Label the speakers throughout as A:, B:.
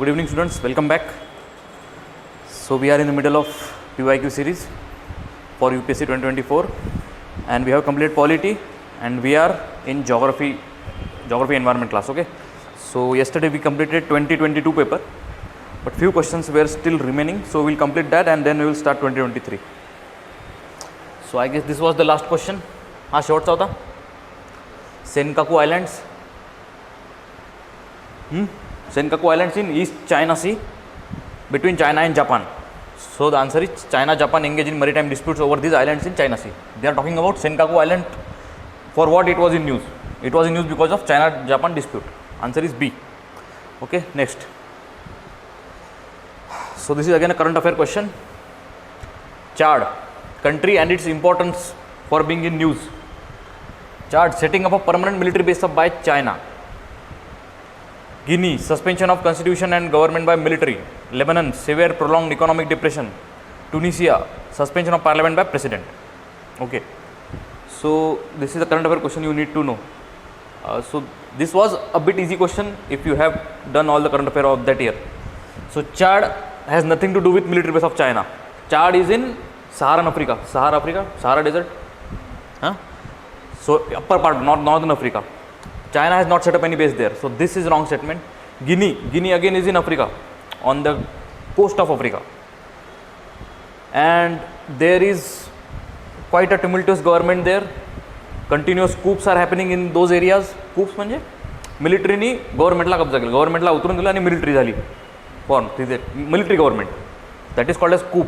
A: Good evening students, welcome back. So we are in the middle of PYQ series for UPSC 2024 and we have completed polity and we are in geography environment class. Okay, so yesterday we completed 2022 paper but few questions were still remaining, so we'll complete that and then we will start 2023. So I guess this was the last question. हा शेवटचा होता. Senkaku Islands. Senkaku Islands in East China Sea between China and Japan. So the answer is China Japan engage in maritime disputes over these islands in China Sea. They are talking about Senkaku Island. For what it was in news? It was in news because of China Japan dispute. Answer is B. Okay, next. So this is again a current affair question. Chad, country and its importance for being in news. Chad, setting up a permanent military base up by China. Guinea, suspension of constitution and government by military. Lebanon, severe prolonged economic depression. Tunisia, suspension of parliament by president. Okay, so this is a current affair question you need to know. So this was a bit easy question if you have done all the current affair of that year. So Chad has nothing to do with military base of China. Chad is in Saharan Africa. Sahara desert. So upper part, northern Africa. China has not set up any base there. So this is wrong statement. Guinea again is in Africa, on the coast of Africa. And there is quite a tumultuous government there. Continuous coups are happening in those areas. Coups म्हणजे मिलिटरीनी गव्हर्नमेंटला कब्जा केला, गव्हर्नमेंटला उतरून दिलं आणि military झाली form, तिथे military government, that is called as coup.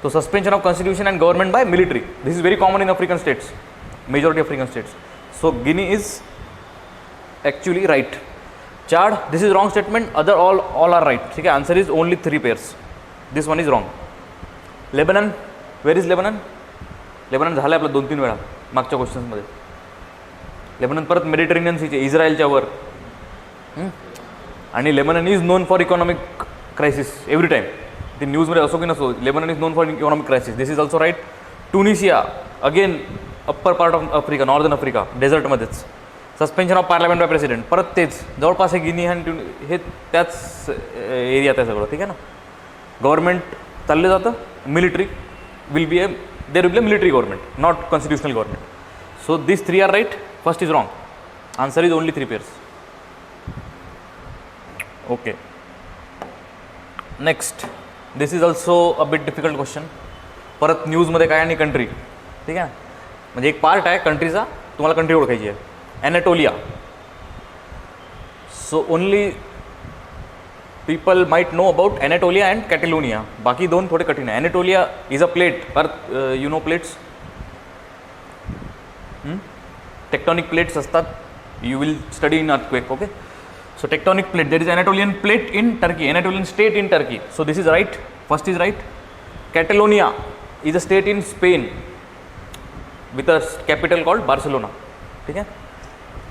A: So suspension of constitution and government by military. This is very common in African states, majority of African states. So Guinea is actually right. Chad, this is wrong statement. Other all are right. ठीक है, answer is only 3 pairs. This one is wrong. Lebanon, where is Lebanon? Lebanon झालं आपलं 2-3 वेळा मागच्या questions मध्ये. Lebanon परत Mediterranean सीचे इस्रायलच्या वर. आणि Lebanon is known for economic crisis every time. ती न्यूजमध्ये असो की नसो, Lebanon is known for economic crisis. This is also right. Tunisia again upper part of Africa, northern Africa, डेझर्टमध्येच. Suspension of parliament by president, परत तेच जवळपास हे गिनी आणि हे त्याच एरियात आहे सगळं. ठीक आहे ना. गव्हर्नमेंट चाललं जातं, military will be there will be a military government, not constitutional government. So this 3 are right. First is wrong. Answer is only 3 pairs. Okay, next. This is also a bit difficult question. परत न्यूजमध्ये काय आणि country. ठीक आहे, म्हणजे एक part आहे कंट्रीचा, तुम्हाला कंट्री ओळखायची आहे. Anatolia. So only people might know about Anatolia and Catalonia. बाकी दोन थोडे कठीण आहे. Anatolia is a plate. You know plates? Tectonic plates असतात. You will study in earthquake. Okay. So tectonic plate. There is Anatolian plate in Turkey. Anatolian state in Turkey. So this is right. First is right. Catalonia is a state in Spain with a capital called Barcelona. ठीक है.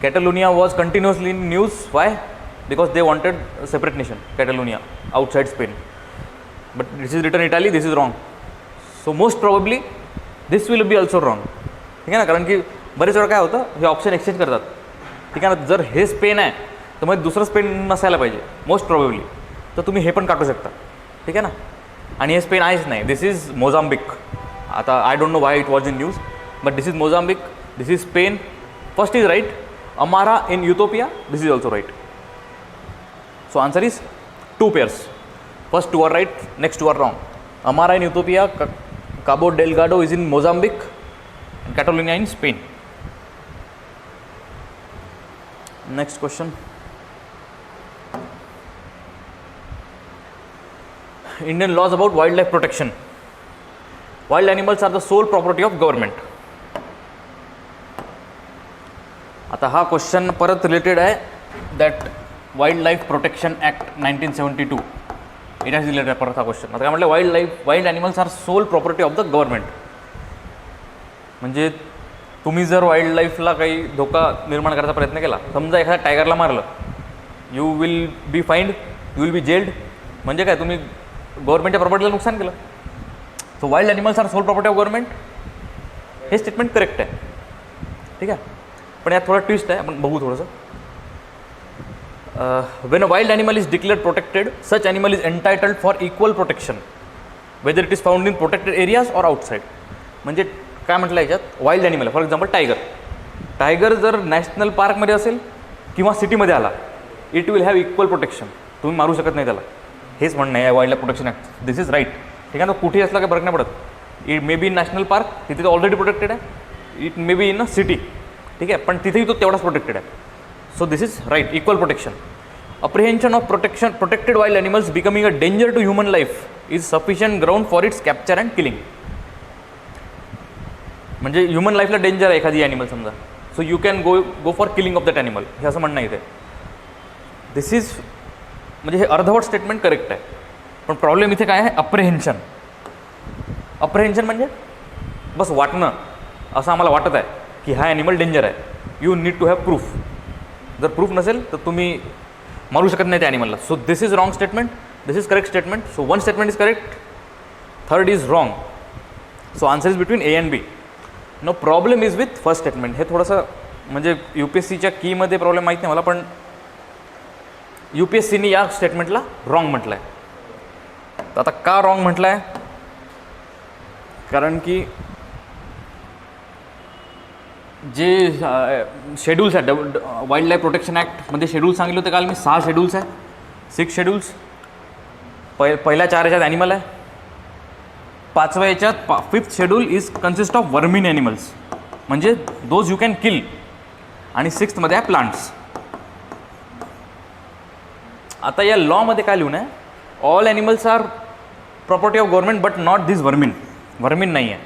A: Catalonia was continuously in news. Why? Because they wanted a separate nation, Catalonia, outside Spain. But this is written Italy, this is wrong. So most probably this will be also wrong. ठीक आहे ना, कारण की बरेच वेळा काय होतं, हे option exchange करतात. ठीक आहे ना. जर हे स्पेन आहे तर मग दुसरं स्पेन नसायला पाहिजे मोस्ट प्रॉबेबली, तर तुम्ही हे पण काढू शकता. ठीक आहे ना. आणि हे स्पेन आहेच नाही. This is Mozambique. आता I don't know why it was in news, but this is Mozambique, this is Spain. First is right. Amara in Ethiopia, this is also right. So answer is 2 pairs. First 2 are right, next 2 are wrong. Amara in Ethiopia, Cabo Delgado is in Mozambique, and Catalonia in Spain. Next question. Indian laws about wildlife protection. Wild animals are the sole property of government. आता हा question परत related आहे that wildlife protection act 1972. It has related परत हा question. आता काय म्हटलं, wild animals are sole property of the government. म्हणजे तुम्ही जर वाईल्ड लाईफला काही धोका निर्माण करायचा प्रयत्न केला, समजा एखाद्या टायगरला मारलं, you will be fined, you will be jailed. म्हणजे काय, तुम्ही गव्हर्नमेंटच्या प्रॉपर्टीला नुकसान केलं. So wild animals are sole property of government. हे स्टेटमेंट करेक्ट आहे. ठीक आहे. पण यात थोडा ट्विस्ट आहे, आपण बघू थोडंसं. when a wild animal is declared protected, such animal is entitled for equal protection, whether it is found in protected areas or outside. म्हणजे काय म्हटलं याच्यात, wild animal for example tiger जर नॅशनल पार्कमध्ये असेल किंवा सिटीमध्ये आला, it will have equal protection, तुम्ही मारू शकत नाही त्याला. हेच म्हणणं आहे wildlife protection act. This is right. ठीक आहे ना, कुठेही असला काही फरक नाही पडत. It may be in national park, तिथे ऑलरेडी प्रोटेक्टेड आहे. It may be in a city, ठीक आहे, पण तिथेही तो तेवढाच प्रोटेक्टेड आहे. So this is right, equal protection. Apprehension of protected wild animals becoming a danger to human life is sufficient ground for its capture and killing. म्हणजे human लाईफला danger आहे एखादी ॲनिमल समजा, so you can go for killing of that animal, हे असं म्हणणं इथे. This is म्हणजे हे अर्धवट स्टेटमेंट करेक्ट आहे, पण प्रॉब्लेम इथे काय आहे, अप्रिहेन्शन. अप्रिहेन्शन म्हणजे बस वाटणं, असं आम्हाला वाटत आहे की हा ॲनिमल डेंजर आहे. You need to have proof. जर प्रूफ नसेल तर तुम्ही मारू शकत नाही त्या ॲनिमलला. So this is wrong statement, this is correct statement. So one statement is correct, third is wrong. So answer is between A and B. No problem is with first statement. हे थोडंसं म्हणजे यू पी एस सीच्या कीमध्ये problem माहीत नाही मला, पण U P S सीने या स्टेटमेंटला रॉंग म्हटलं आहे. तर आता का रॉंग म्हटलं आहे, कारण की जे शेड्यूल्स आहेत वाईल्ड लाईफ प्रोटेक्शन ॲक्टमध्ये शेड्यूल्स सांगितले होते काल मी, 6 शेड्यूल्स आहे, 6 शेड्यूल्स. पहिल्या 4 याच्यात ॲनिमल आहे, 5व्या याच्यात 5th schedule is consist of vermin animals, म्हणजे दोज यू कॅन किल, आणि 6thमध्ये आहे प्लांट्स. आता या लॉमध्ये काय लिहून आहे, all animals are property of government but not this vermin. Vermin नाही आहे,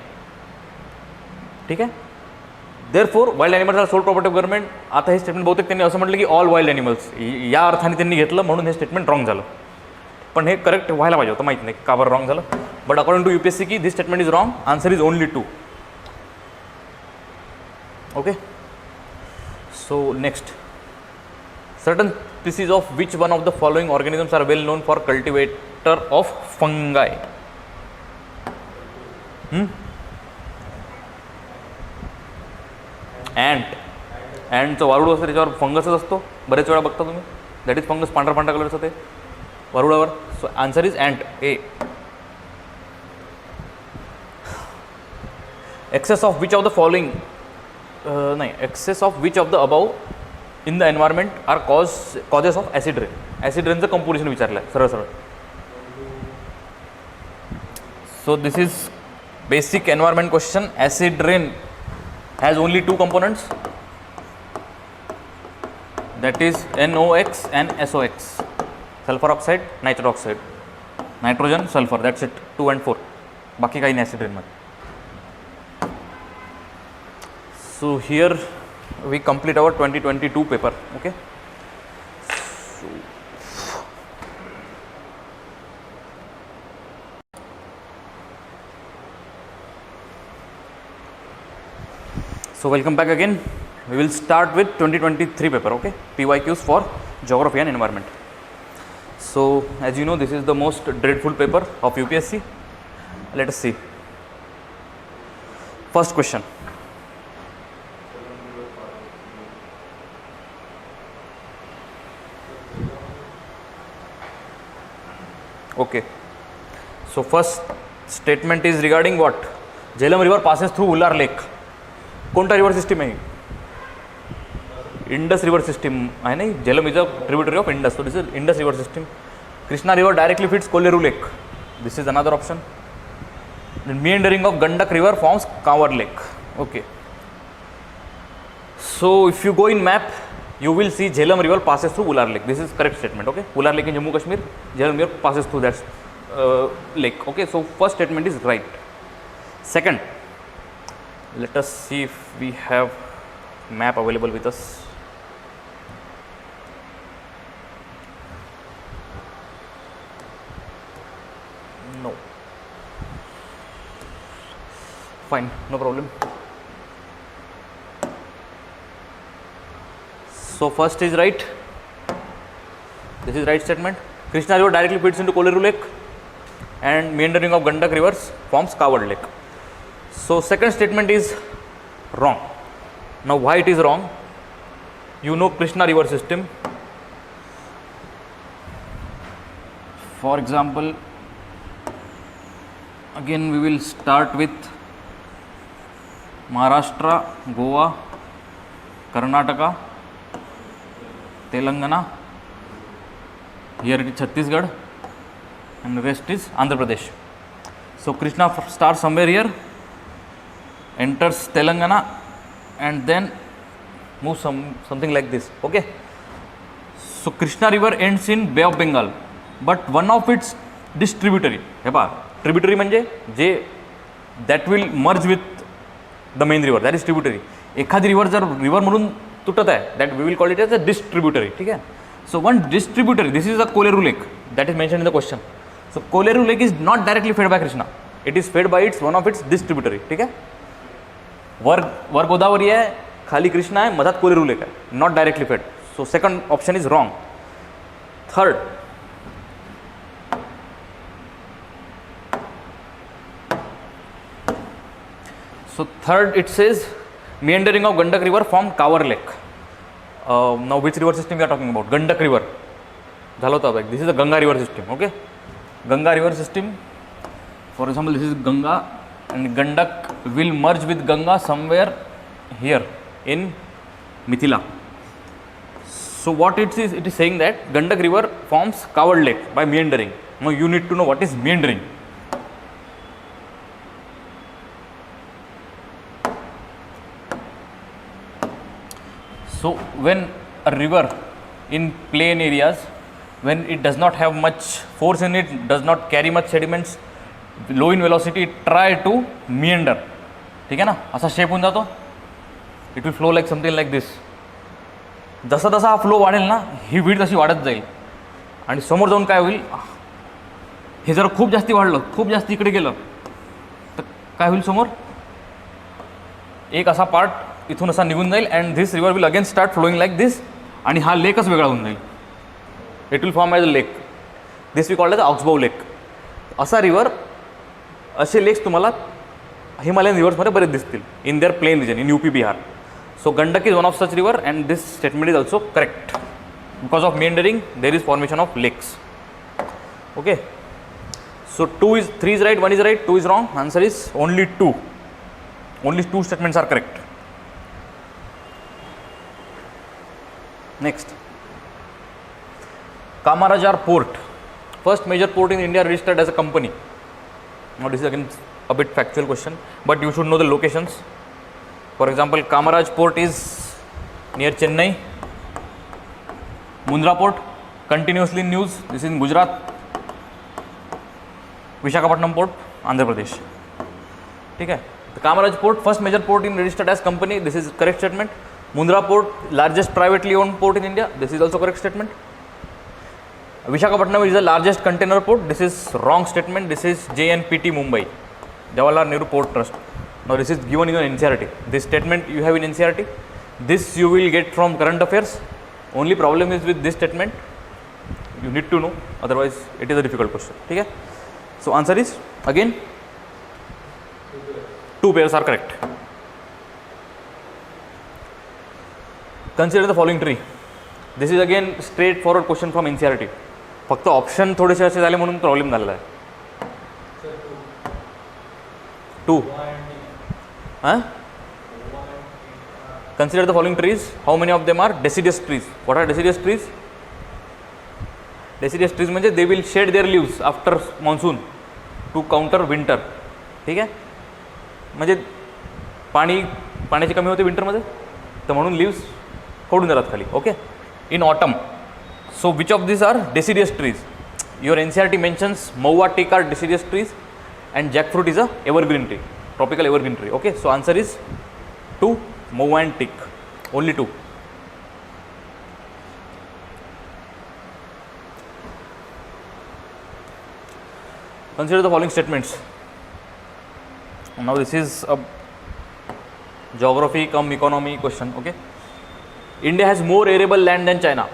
A: ठीक आहे. Therefore wild animals are sole property of government. आता हे स्टेटमेंट बहुतेक त्यांनी असं म्हटलं की ऑल वाईल्ड ॲनिमल्स, या अर्थाने त्यांनी घेतलं म्हणून हे स्टेटमेंट रॉंग झालं. पण हे करेक्ट व्हायला पाहिजे होतं, माहीत नाही का बरं रॉंग झालं. बट अकॉर्डिंग टू UPSC की this statement is wrong, answer is only 2. Okay. So next, certain species of which one of the following organisms are well known for cultivator of fungi? ॲन्टचं वारुळ असतं, त्याच्यावर फंगसच असतो, बरेच वेळा बघता तुम्ही. That is fungus, पांढरा पांढरा कलरचं ते वारुळावर. So answer is ant, A. Excess of which of the following नाही, excess of which of the above in the environment are causes of acid rain. Acid रेनचं कंपोजिशन विचारलं आहे सरळ सरळ. So this is basic environment question. Acid rain has only 2 components, that is NOx and SOx, sulfur oxide, nitrous oxide, nitrogen, sulfur, that's it, 2 and 4. बाकी काही नाही acid रेनमध्ये. So here we complete our 2022 paper. Okay. So welcome back again. We will start with 2023 paper, okay? PYQs for geography and environment. So as you know, this is the most dreadful paper of UPSC. Let us see. First question. Okay. So first statement is regarding what? Jhelum river passes through Ullar Lake. कोणता river system आहे? Indus river system आहे नाही. Jhelum is a tributary of Indus, so this is Indus river system. Krishna river directly fits Kolleru lake, this is another option. meandering of Gandak river forms Kanwar lake. Okay. So if you go in map, you will see Jhelum river passes through Ular lake. This is correct statement. Okay. Ular lake in Jammu Kashmir, Jhelum river passes through that lake. Okay. So first statement is right. Second, let us see if we have map available with us. No. Fine, no problem. So first is right. This is right statement. Krishna river directly feeds into Koleru lake and meandering of Gandak rivers forms Kawad lake. So second statement is wrong. Now why it is wrong? You know Krishna river system. For example, again we will start with Maharashtra, Goa, Karnataka, Telangana, here it is Chhattisgarh, and the rest is Andhra Pradesh. So Krishna starts somewhere here, enters Telangana, and then moves something like this. Okay. So Krishna river ends in Bay of Bengal, but one of its distributary, हे पहा tributary म्हणजे जे that will merge with the main river, that is tributary. एखादी river जर river म्हणून तुटत आहे, that we will call it as a distributary. ठीक आहे. So one distributary, this is a Koleru lake that is mentioned in the question. So Koleru lake is not directly fed by Krishna, it is fed by its one of its distributary. ठीक आहे. वर गोदावरी आहे, खाली कृष्णा आहे, मधात Kolleru lake आहे, not directly fed. So second option is wrong. Third, so third it says meandering of Gandak river from Kavar lake. Now which river system we are talking about? Gandak river झालं होतं. This is the Ganga river system. Okay, Ganga river system, for example this is Ganga and Gandak will merge with Ganga somewhere here in Mithila. So what it is saying that Gandak river forms Kavar lake by meandering. Now you need to know what is meandering. So when a river in plain areas, when it does not have much force in it, does not carry much sediments, low in velocity, it try to meander. ठीक आहे ना, असा shape होऊन जातो. It will flow like something like this. जसा जसा हा flow वाढेल ना, ही विड्थ अशी वाढत जाईल आणि समोर जाऊन काय होईल, हे जर खूप जास्ती वाढलं, खूप जास्ती इकडे गेलं तर काय होईल, समोर एक असा पार्ट इथून असा निघून जाईल and this river will again start flowing like this आणि हा लेकच वेगळा होऊन जाईल. It will form as a lake. This we called as oxbow lake. असा रिवर, असे लेक्स तुम्हाला हिमालयन रिव्हर्समध्ये बरेच दिसतील in their plain region in UP Bihar. So Gandak is one of such river and this statement is also correct. Because of meandering there is formation of lakes. Okay, so 3 is right, 1 is right, 2 is wrong. Answer is only 2. Only 2 statements are correct. Next, Kamarajar port, first major port in India registered as a company. Now this is again a bit factual question, but you should know the locations. For example, Kamaraj port is near Chennai. Mundra port continuously in news, this is in Gujarat. Visakhapatnam port, Andhra Pradesh. ठीक है. The Kamaraj port, first major port in registered as company, this is correct statement. Mundra port, largest privately owned port in India, this is also correct statement. Visakhapatnam is the largest container port, this is wrong statement. This is JNPT Mumbai, Jawaharlal Nehru Port Trust. Now this is given in NCERT. This statement you have in NCERT, this you will get from current affairs. Only problem is with this statement, you need to know, otherwise it is a difficult question. ठीक है. So answer is again 2 pairs are correct. Consider the following tree. This is again straightforward question from NCERT. फक्त option थोडेसे असे झाले म्हणून problem झालेला आहे. 2. हां, consider the following trees. How many of them are deciduous trees? What are deciduous trees? Deciduous trees म्हणजे they will shed their leaves after monsoon to counter winter. ठीक आहे, म्हणजे पाण्याची कमी होते विंटरमध्ये, तर म्हणून लीव्स पडून जातात खाली. Okay, in autumn. So which of this are deciduous trees? Your NCERT mentions Maua teak are deciduous trees and jackfruit is a evergreen tree, tropical evergreen tree. Okay, so answer is 2, Maua and teak, only 2. Consider the following statements. Now this is a geography cum economy question. Okay, India has more arable land than China.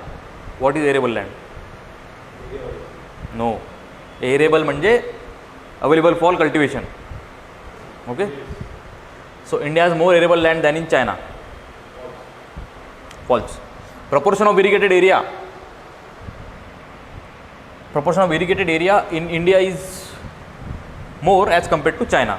A: What is arable land? No, arable म्हणजे available for cultivation. Okay, so India has more arable land than in China. False. Proportion of irrigated area. proportion of irrigated area in India is more as compared to China.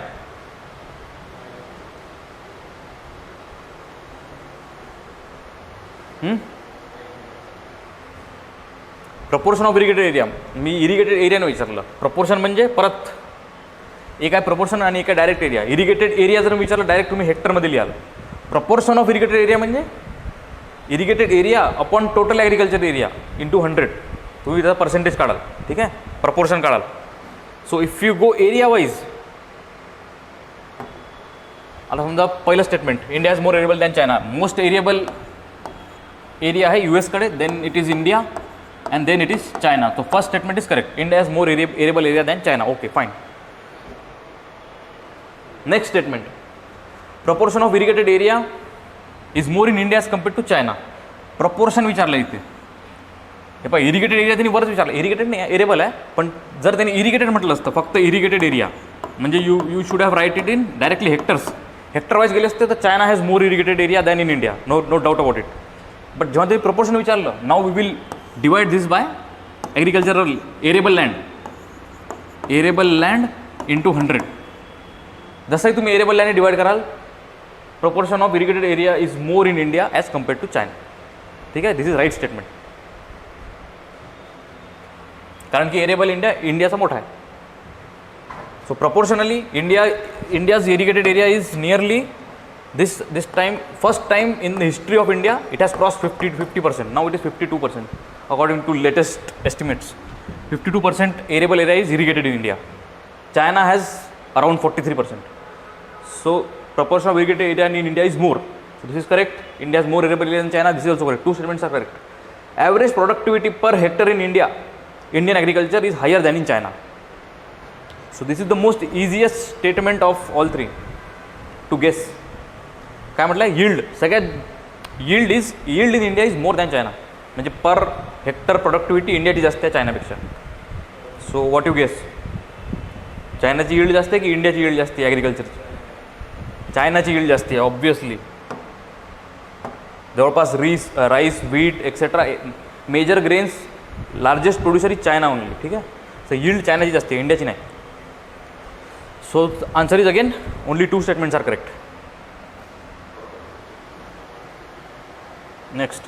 A: Proportion of irrigated area, मी irrigated एरियानं विचारलं. Proportion म्हणजे परत एक आहे proportion आणि एक आहे डायरेक्ट एरिया. इरिगेटेड एरिया जर विचारलं डायरेक्ट तुम्ही हेक्टरमध्ये लिहाल. प्रपोर्शन ऑफ इरिगेटेड एरिया म्हणजे irrigated area upon total agriculture area into 100. तुम्ही त्याचा पर्सेंटेज काढाल, ठीक आहे, प्रपोर्शन काढाल. So if you go area wise, आता समजा पहिलं statement, India is more arable than China. Most arable area आहे यूएसकडे, then it is India and then it is China. So first statement is correct. India has more arable area than China. Okay, fine. Next statement. Proportion of irrigated area is more in India as compared to China. Proportion विचारलं इथे. हे पहा, irrigated area त्यांनी वरच विचारलं. Irrigated नाही, arable आहे, पण जर त्यांनी इरिगेटेड म्हटलं असतं फक्त इरिगेटेड एरिया म्हणजे you should have write it in directly hectares. Hectare wise गेले असते तर China has more irrigated area than in India. No doubt about it. But जेव्हा ते प्रपोर्शन विचारलं, now we will divide this by agricultural arable land into 100. जसंही तुम्ही arable land divide कराल, proportion of irrigated area is more in India as compared to China. ठीक आहे, this is right statement. कारण की एरेबल इंडियाचा मोठा आहे. So proportionally India's irrigated area is nearly this time, first time in the history of India, it has crossed 50%. Now it is 52% according to latest estimates. 52% arable area is irrigated in India. China has around 43%. So proportion of irrigated area in India is more. So this is correct. India has more arable area than China. This is also correct. Two statements are correct. Average productivity per hectare in India, Indian agriculture is higher than in China. So this is the most easiest statement of all three to guess. काय म्हटलं, yield. सगळ्यात yield in India is more than China. म्हणजे per hectare productivity इंडियाची जास्त आहे चायनापेक्षा. So what you guess, चायनाची yield जास्त आहे की इंडियाची यील्ड जास्त आहे ॲग्रिकल्चरची? चायनाची यील्ड जास्त आहे ऑब्वियसली. जवळपास rice wheat etcetera major grains largest producer is China only. ठीक आहे, सो यील्ड चायनाची जास्त आहे, इंडियाची नाही. So answer is again only two statements are correct. Next,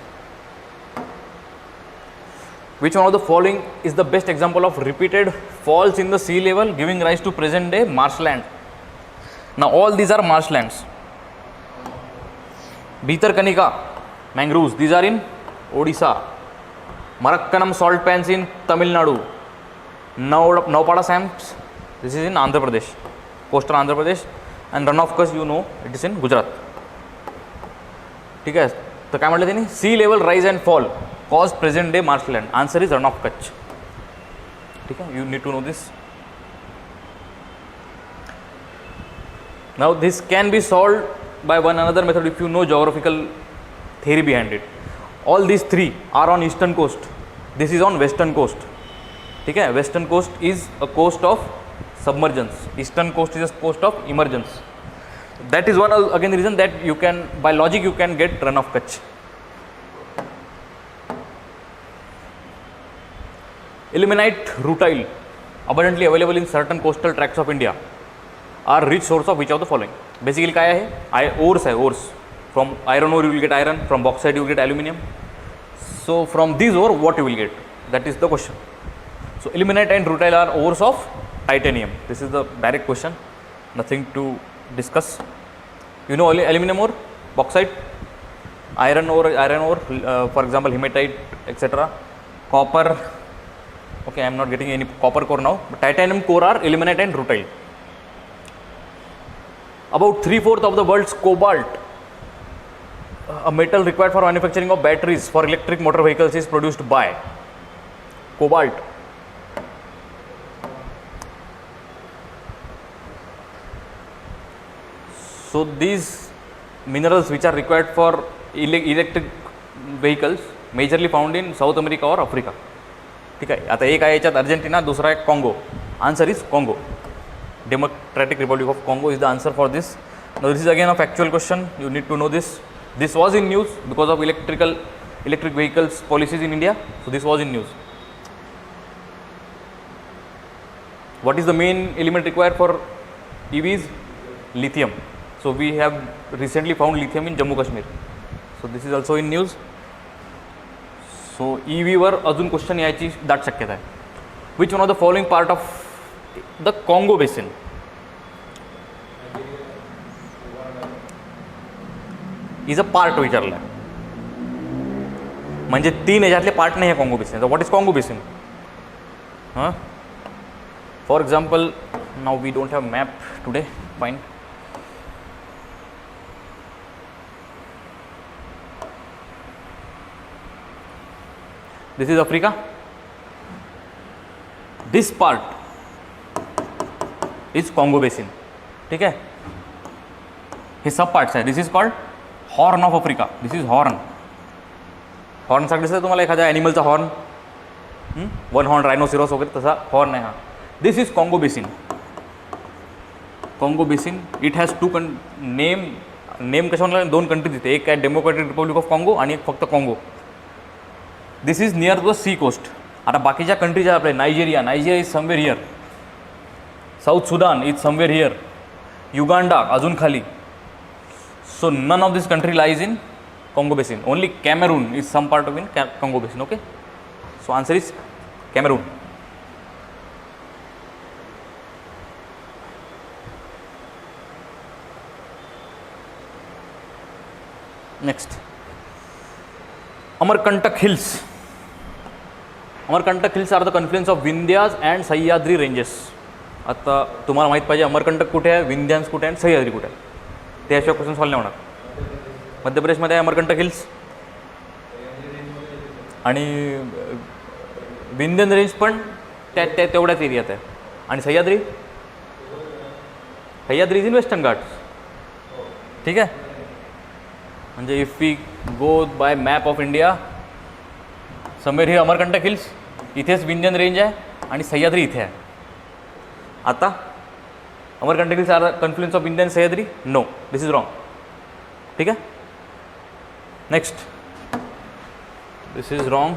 A: which one of the following is the best example of repeated falls in the sea level giving rise to present day marshland? Now all these are marshlands. Bhitarkanika mangroves, these are in Odisha. Marakkanam salt pans in Tamil Nadu. Naupada swamps, this is in Andhra Pradesh, coastal Andhra Pradesh, and run of Kutch, you know, it is in Gujarat. ठीक है, तर काय म्हटलं त्यांनी, sea level rise and fall cause present day marshland. Answer is Rann of Kutch. ठीक आहे, you need to know this. Now this can be solve by one another method if you know geographical theory behind it. All these three are on eastern coast. This is on western coast. ठीक है, western coast is a coast of submergence. Eastern coast is a coast of emergence. That is one again the reason that you can, by logic, you can get run of Kutch. Ilmenite rutile, abundantly available in certain coastal tracts of India, are rich source of which of the following? Basically काय आहे, ores आहे, ores. From iron ore you will get iron, from bauxite you will get aluminium. So from these ore what you will get? That is the question. So ilmenite and rutile are ores of titanium. This is the direct question, nothing to discuss. You know aluminum ore, bauxite, iron ore, for example hematite, etc. Copper, okay, I am not getting any copper core now, but titanium core are ilmenite and rutile. About 3/4 of the world's cobalt, a metal required for manufacturing of batteries for electric motor vehicles, is produced by cobalt. So these minerals which are required for electric vehicles majorly found in South America or Africa. ठीक आहे, आता एक आहे याच्यात Argentina, दुसरा आहे Congo. Answer is Congo. Democratic Republic of Congo is the answer for this. Now this is again a factual question, you need to know this. This was in news because of electric vehicles policies in India, so this was in news. What is the main element required for EVs? Lithium. So we have recently found lithium in Jammu Kashmir. So this is also in news. So EV वर अजून question यायची दाट शक्यता आहे. Which one of the following part of the Congo basin? Is a part विचारला आहे, म्हणजे 3 ह्याच्यातले part नाही आहे Congo basin. What is Congo basin? हां, for example now we don't have map today. Fine. This is Africa. This part is Congo basin. ठीक आहे, हे सब पार्ट्स आहे. This is called horn of Africa. This is horn. Horn सारखं दिसतं तुम्हाला एखाद्या ॲनिमलचा horn, 1 horn रायनोसिरॉस वगैरे तसा हॉर्न आहे हा. This is Congo basin. Congo basin it has 2 name कशा म्हणलं, 2 कंट्रीज इथे. एक आहे डेमोक्रॅटिक रिपब्लिक ऑफ कॉंगो आणि एक फक्त Congo. This is near to the sea coast. आता बाकीच्या कंट्रीज आहे आपले, Nigeria is somewhere here, South Sudan is somewhere here, Uganda अजून खाली. So none of this country lies in Congo basin. Only Cameroon is some part of in Congo basin. Okay, so answer is Cameroon. Next, Amarkantak Hills. Amarkantak Hills are the confluence of Vindhyas and Sahyadri ranges. आता तुम्हाला माहीत पाहिजे अमरकंटक कुठे आहे, विंध्यान्स कुठे आहे आणि सह्याद्री कुठे आहे. त्याशिवाय क्वेश्चन सॉल्व नाही होणार. मध्य प्रदेशमध्ये आहे अमरकंटक हिल्स आणि विंध्यन रेंज पण त्या तेवढ्याच एरियात आहे. आणि Sahyadri is in Western Ghats. ठीक आहे, म्हणजे if we go by map of India, somewhere ही अमरकंटक हिल्स, इथेच विंध्यन रेंज आहे आणि सह्याद्री इथे आहे. आता Amarkantak Hills are confluence of Vindhya and Sahyadri? No, this is wrong. ठीक आहे, next, this is wrong.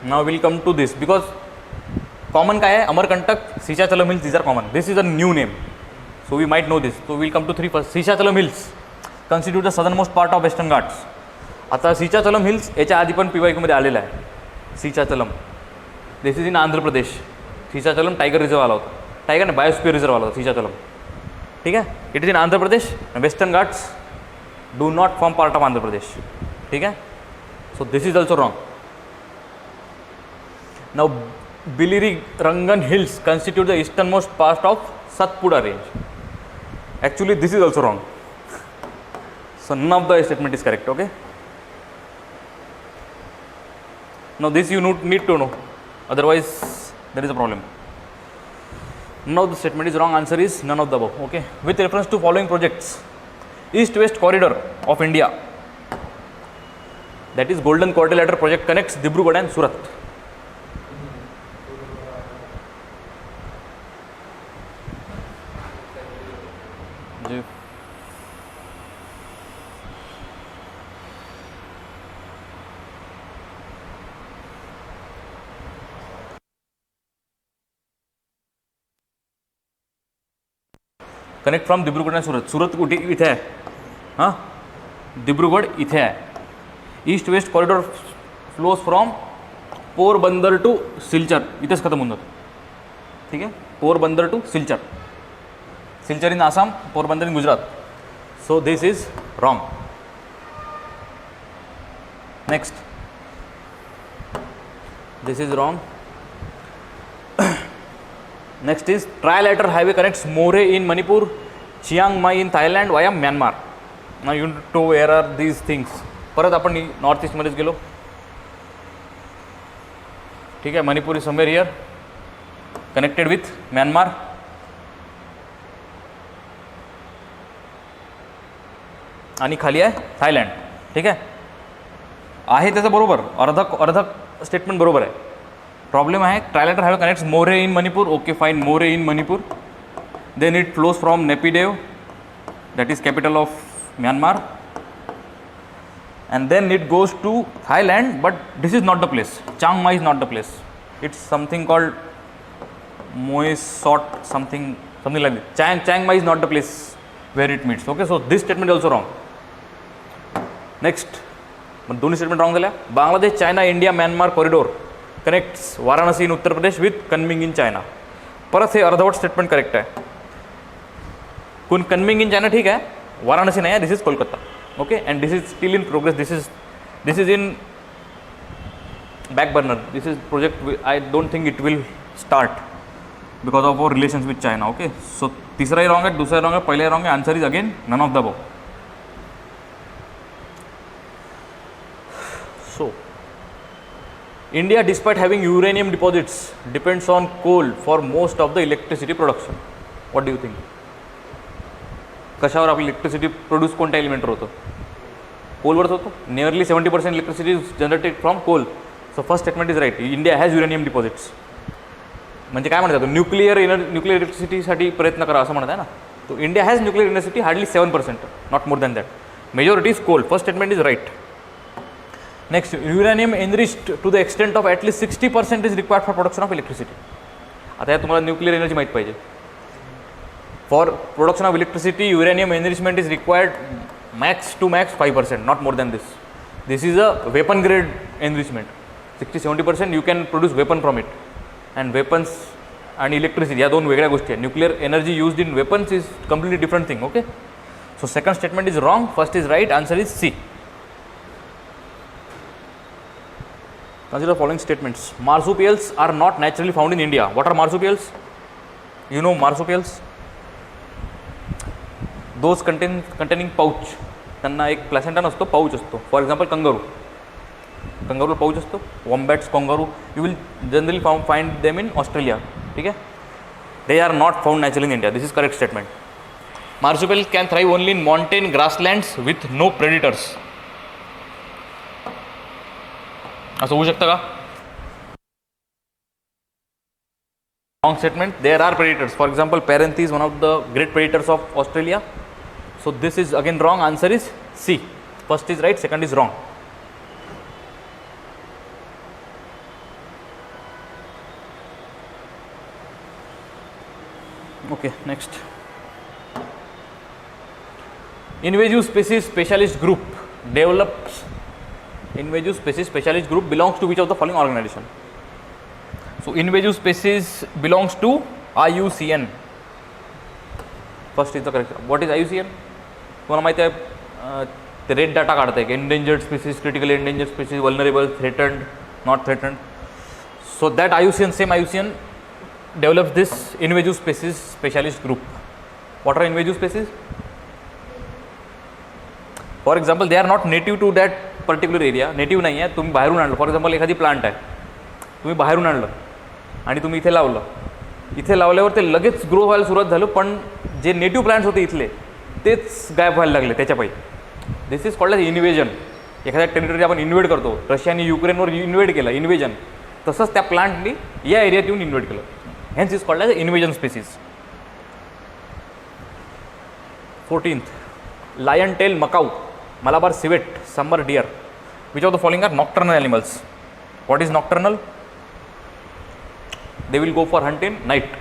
A: Now will come to this, because common काय आहे, Amarkantak, Simhachalam Hills, these are common. This is a new name, so we might know this. So will come to 3 first. Simhachalam Hills constitute the southern most part of Western Ghats. आता Simhachalam Hills याच्या आधी पण PYQमध्ये आलेला आहे. Simhachalam, this is in Andhra Pradesh. Simhachalam tiger reserve आला होता, tiger नाही, बायोस्फियर रिझर्व आला होता सिचाचलम. ठीक आहे, it is in Andhra Pradesh. Western Ghats do not form part of Andhra Pradesh. ठीक आहे, so this is also wrong. Now Biligiri Rangan Hills constitute the easternmost part of Satpura range. Actually this is also wrong. So none of the statement is correct. Okay, now this you need to know, otherwise there is a problem. Now the statement is wrong. Answer is none of the above. Okay, with reference to following projects, east west corridor of India, that is Golden Quadrilateral project, connects Dibrugarh and Surat. Connect from Dibrugarh आणि सुरत. सुरत कुठे? इथे आहे. हां, दिब्रुगढ इथे आहे. East west corridor flows from Porbandar to Silchar, इथेच खतम होऊन जातो. ठीक आहे, Porbandar to Silchar. Silchar in Assam, Porbandar in Gujarat. So this is wrong. Next, this is wrong. Next is trilateral highway connects Moreh in Manipur, Chiang Mai in Thailand via Myanmar. Now you need to know where are these things. परत आपण north east मध्येच गेलो. ठीक आहे, Manipur is somewhere here, connected with Myanmar. आणि खाली आहे Thailand. ठीक आहे त्याचं बरोबर, अर्ध स्टेटमेंट बरोबर आहे. प्रॉब्लेम आहे trilateral highway connects Moreh in Manipur. Okay fine, Moreh in Manipur. Then it flows from Naypyidaw, that is capital of Myanmar, and then it goes to Thailand, but this is not the place. Chiang Mai is not the place. It's something called Moisot, something like that. Chiang Mai is not the place where it meets. Okay, so this statement is also wrong. Next, दोन्ही statement wrong झाल्या. Bangladesh, China, India, Myanmar corridor connects Varanasi in Uttar Pradesh with Kunming in China. परत हे अर्धवट statement correct आहे. कन्मिंग in China ठीक आहे, वाराणसी नाही आहे, this is Kolkata. Okay, and this is steel in progress. This is in back burner. This is project I don't think it will start because of our relations with China. Okay, so तीसरा ही wrong है, दूसरा wrong है, पहले wrong है. Answer is again none of the above. So India, despite having uranium deposits, depends on coal for most of the electricity production. What do you think? कशावर आपली electricity produce कोणत्या एलिमेंटवर होतं? कोलवरच होतं. Nearly 70% electricity is generated from coal. So first statement is right. India has uranium deposits. म्हणजे काय म्हणतात, nuclear इलेक्ट्रिसिटीसाठी प्रयत्न करा असं म्हणत आहे ना. तो India has nuclear electricity hardly 7%, not more than that. Majority is coal. First statement is right. Next, uranium enriched to the extent of at least 60% is required for production of electricity. आता या तुम्हाला न्यूक्लिअर एनर्जी माहीत पाहिजे. For production of electricity uranium enrichment is required max to max 5%, not more than this. This is a weapon grade enrichment. 60-70% you can produce weapon from it. And weapons and electricity या दोन वेगळ्या गोष्टी आहेत. Nuclear energy used in weapons is completely different thing. Okay, so second statement is wrong, first is right. Answer is C. Consider following statements. Marsupials are not naturally found in India. What are marsupials? You know marsupials? Those containing pouch. त्यांना एक placenta नसतो, pouch असतो. For example कंगारूला pouch असतो. Wombats, kangaroo you will generally find them in Australia. ठीक आहे, they are not found naturally in India. This is correct statement. Marsupial can thrive only in mountain grasslands with no predators. असं होऊ शकतं का? Wrong statement. There are predators. For example perentie is one of the great predators of Australia. So this is again wrong. Answer is C. First is right, second is wrong. Okay, next. Invasive species specialist group develops. Invasive species specialist group belongs to which of the following organization? So invasive species belongs to IUCN. First is the correct. What is IUCN? तुम्हाला माहिती आहे ते red data काढत आहे की endangered species, critically endangered species, vulnerable, threatened, not threatened. So that IUCN, same IUCN develops this invasive species specialist group. What are invasive species? For example they are not native to that particular area. Native नाही आहे, तुम्ही बाहेरून आणलं. For example एखादी plant आहे, तुम्ही बाहेरून आणलं आणि तुम्ही इथे लावलं. इथे लावल्यावर ते लगेच ग्रो व्हायला सुरुवात झालं, पण जे नेटिव्ह प्लांट्स होते इथले तेच गायब व्हायला लागले त्याच्या पायी. This is called as invasion. एखाद्या टेरिटरी आपण इन्व्हेड करतो, रशियाने युक्रेनवर इन्व्हेड केलं, इन्व्हेजन, तसंच त्या प्लांटनी या एरियात येऊन इन्व्हेड केलं. Hence is called as invasion species. 14th, lion tail macaw, Malabar civet, sambar deer. Which of the following are nocturnal animals? What is nocturnal? They will go for hunt in night.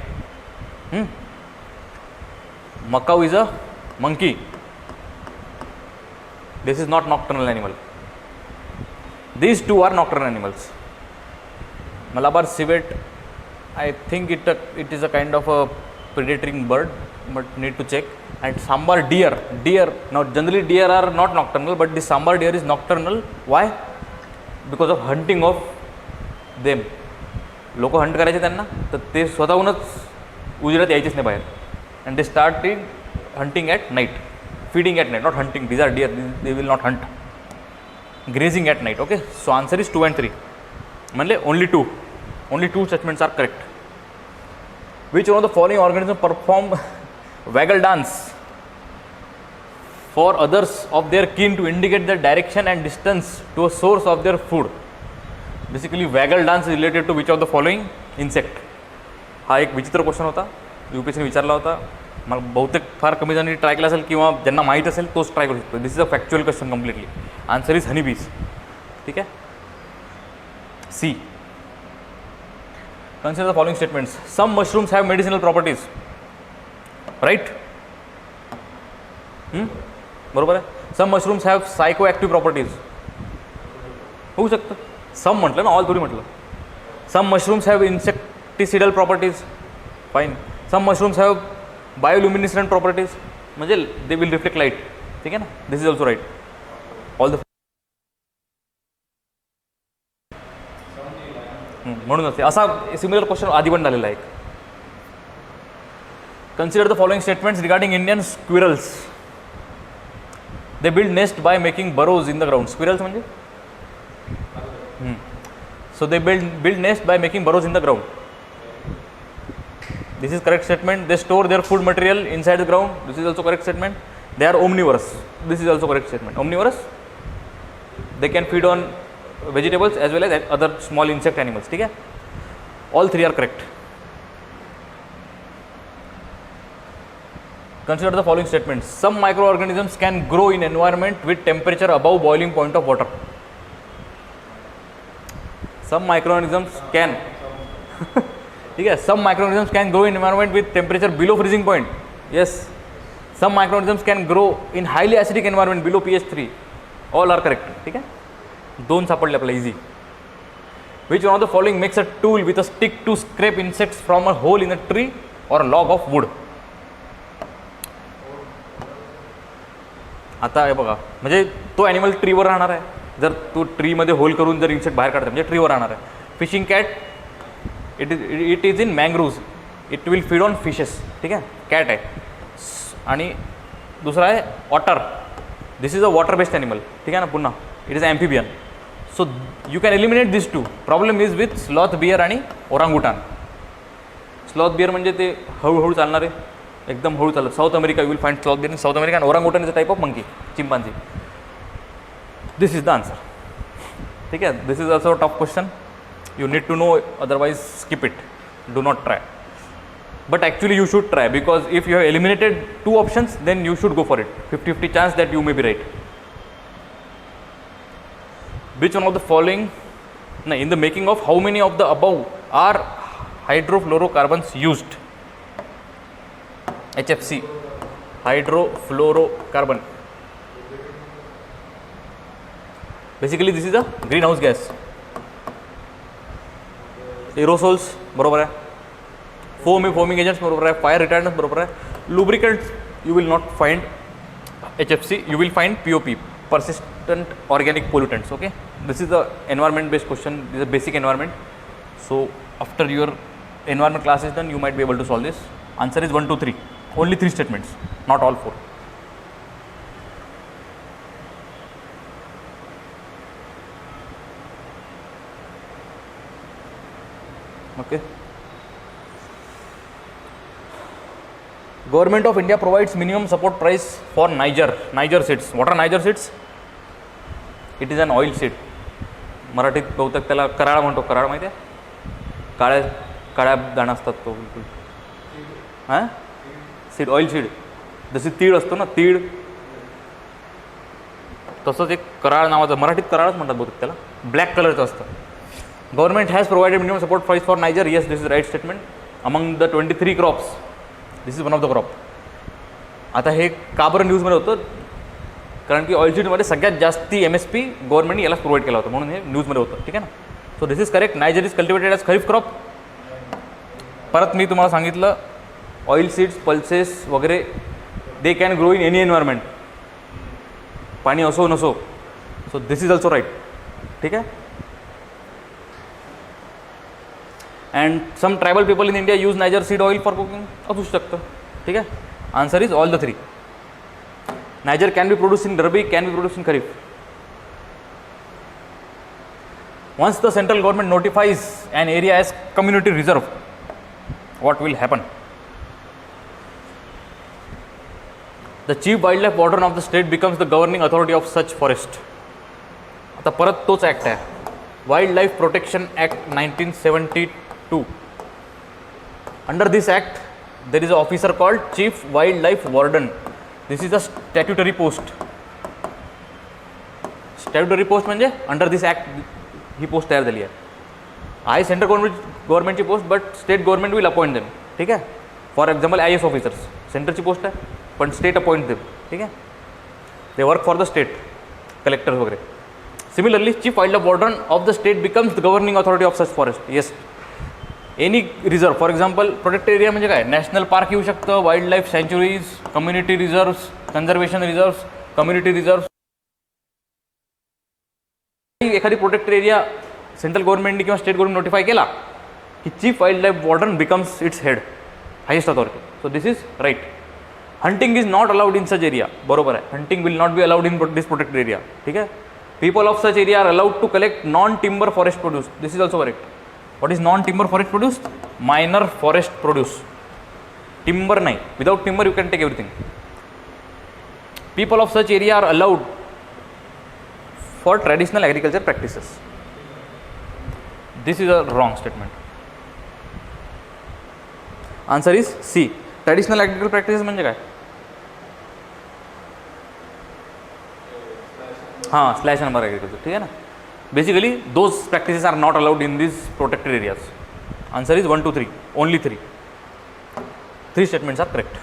A: Macaw is a monkey. This is not nocturnal animal. These two are nocturnal animals. Malabar civet, I think it is a kind of a predatory bird, but need to check. And sambar deer. Now generally deer are not nocturnal, but this sambar deer is nocturnal. Why? Because of hunting of them. लोक Hunt करायचे त्यांना, तर ते स्वतःहूनच उजेडात यायचेच नाही बाहेर. And they started hunting at night, feeding at night, not hunting. These are deer, they will not hunt. Grazing at night. Okay, so answer is 2 and 3. Manle only two statements are correct. Which one of the following organisms perform waggle dance for others of their kin to indicate the direction and distance to a source of their food? Basically waggle dance is related to which of the following insect? हा एक विचित्र question होता, UPSCने विचारला होता. मला बहुतेक फार कमी जणांनी ट्राय केला असेल किंवा ज्यांना माहीत असेल तोच ट्राय करू शकतो. This is a factual question completely. Answer is Honey बीज. ठीक आहे, C. Consider the following statements. Some mushrooms have medicinal properties. Right? बरोबर आहे. Some mushrooms have psychoactive properties. होऊ शकतं. Some म्हटलं ना, ऑल थोडी म्हटलं. Some mushrooms have insecticidal properties. Fine. Some mushrooms have bioluminescent properties. म्हणजे they will reflect light. ठीक आहे ना. This is also right. All the म्हणूनच असा सिमिलर क्वेश्चन आधी पण झालेला आहे. Consider the following statements regarding Indian squirrels. They build nest by making burrows in the ground. Squirrels म्हणजे so they build nest by making burrows in the ground. This is correct statement. They store their food material inside the ground. This is also correct statement. They are omnivorous. This is also correct statement. Omnivorous, they can feed on vegetables as well as other small insect animals. ठीक है, all three are correct. Consider the following statements. Some microorganisms can grow in environment with temperature above boiling point of water. Some microorganisms can ठीक है, some microorganisms can grow in environment with temperature below freezing point. Yes, some microorganisms can grow in highly acidic environment below pH 3. All are correct. ठीक है, दोन सापडले आपल्याला easy. Which one of the following makes a tool with a stick to scrape insects from a hole in a tree or a log of wood? आता हे बघा, म्हणजे तो animal ट्रीवर राहणार आहे. जर तो ट्रीमध्ये होल करून जर इन्सेक्ट बाहेर काढतात म्हणजे ट्रीवर राहणार आहे. Fishing cat, it is in mangroves, it will feed on fishes. ठीक आहे, कॅट आहे. आणि दुसरा आहे otter, this is a water based animal. ठीक आहे ना, पुन्हा it is amphibian. So you can eliminate this two. Problem is with sloth bear आणि ओरांगुटान. स्लॉथ बियर म्हणजे ते हळूहळू चालणारे, एकदम हळू चालत. South America you will find sloth bear in South America. आणि orangutan is a type of monkey, chimpanzee. This is the answer. ठीक आहे, this is also tough question. You need to know, otherwise skip it. Do not try. But actually you should try, because if you have eliminated two options, then you should go for it. 50-50 chance that you may be right. Which one of the following, in the making of how many of the above are hydrofluorocarbons used? HFC, hydrofluorocarbon. Basically this is a greenhouse gas. Aerosols बरोबर आहे. Foaming agents बरोबर आहे. Fire retardants बरोबर आहे. Lubricants you will not find HFC, you will find POP, persistent organic pollutants. Okay, this is the environment based question. This is a basic environment. So after your environment class is done, you might be able to solve this. Answer is 1, 2, 3. Only 3 statements, not all 4. Okay. Government of India provides minimum support price for Niger seeds. What are Niger seeds? It is an oil seed. मराठीत बहुतेक त्याला कराळ म्हणतो. कराळ माहिती आहे? काळ्या दाणा असतात तो बिलकुल. हां, सीड, ऑइल सीड. जशी तीळ असतो ना, तीळ तसंच एक कराळ नावाचं, मराठीत कराळच म्हणतात बहुतेक त्याला. ब्लॅक कलरचं असतं. Government has provided minimum support price for Niger. Yes, this is the right statement. Among the 23 crops, this is one of the crop. आता हे का बरं न्यूजमध्ये होतं? कारण की ऑइल सीडमध्ये सगळ्यात जास्ती MSP गव्हर्नमेंटने यालाच प्रोव्हाइड केला होता, म्हणून हे न्यूजमध्ये होतं. ठीक आहे ना. So this is correct. Niger is cultivated as kharif crop. परत मी तुम्हाला सांगितलं, ऑइल सीड्स, पल्सेस वगैरे they can grow in any environment, पाणी असो नसो. So this is also right. ठीक आहे. And some tribal people in India use niger seed oil for cooking. असू शकतं. ठीक आहे. Answer is all the 3. Niger can be produce in rabi, can be produce in kharif. Once the central government notifies an area as community reserve, what will happen? The chief wildlife warden of the state becomes the governing authority of such forest. आता परत तोच act आहे, wildlife protection act 1972. Under this act, there is an officer called Chief Wildlife Warden. This is a statutory post. Statutory post म्हणजे under this act ही post तयार झाली आहे. आहे सेंट्रल गव्हर्नमेंटची post, but state government will appoint them. ठीक आहे. For example IAS officers सेंटरची पोस्ट आहे, पण स्टेट अपॉइंट देम. ठीक आहे. They work for the state, collector वगैरे. Similarly chief wild life warden of the state becomes the governing authority of such forest. Yes, any reserve, for example protected area म्हणजे काय, national park येऊ शकतं, wild life sanctuaries, community reserves, conservation reserves, community reserves. एखादी protected area central गव्हर्नमेंटने किंवा state government notify केला की chief wild life warden becomes its head, highest authority. So this is right. Hunting is not allowed in such area. बरोबर आहे, hunting will not be allowed in this protected area. ठीक आहे. People of such area are allowed to collect non timber forest produce. This is also correct. What is non timber forest produce? Minor forest produce. Timber नाही, without timber you can take everything. People of such area are allowed for traditional agriculture practices. This is a wrong statement. Answer is C. Traditional agriculture practices म्हणजे काय? हां, slash and burn agriculture. ठीक आहे ना. Basically those practices are not allowed in this protected areas. Answer is 1 2 3, only 3. 3 statements are correct.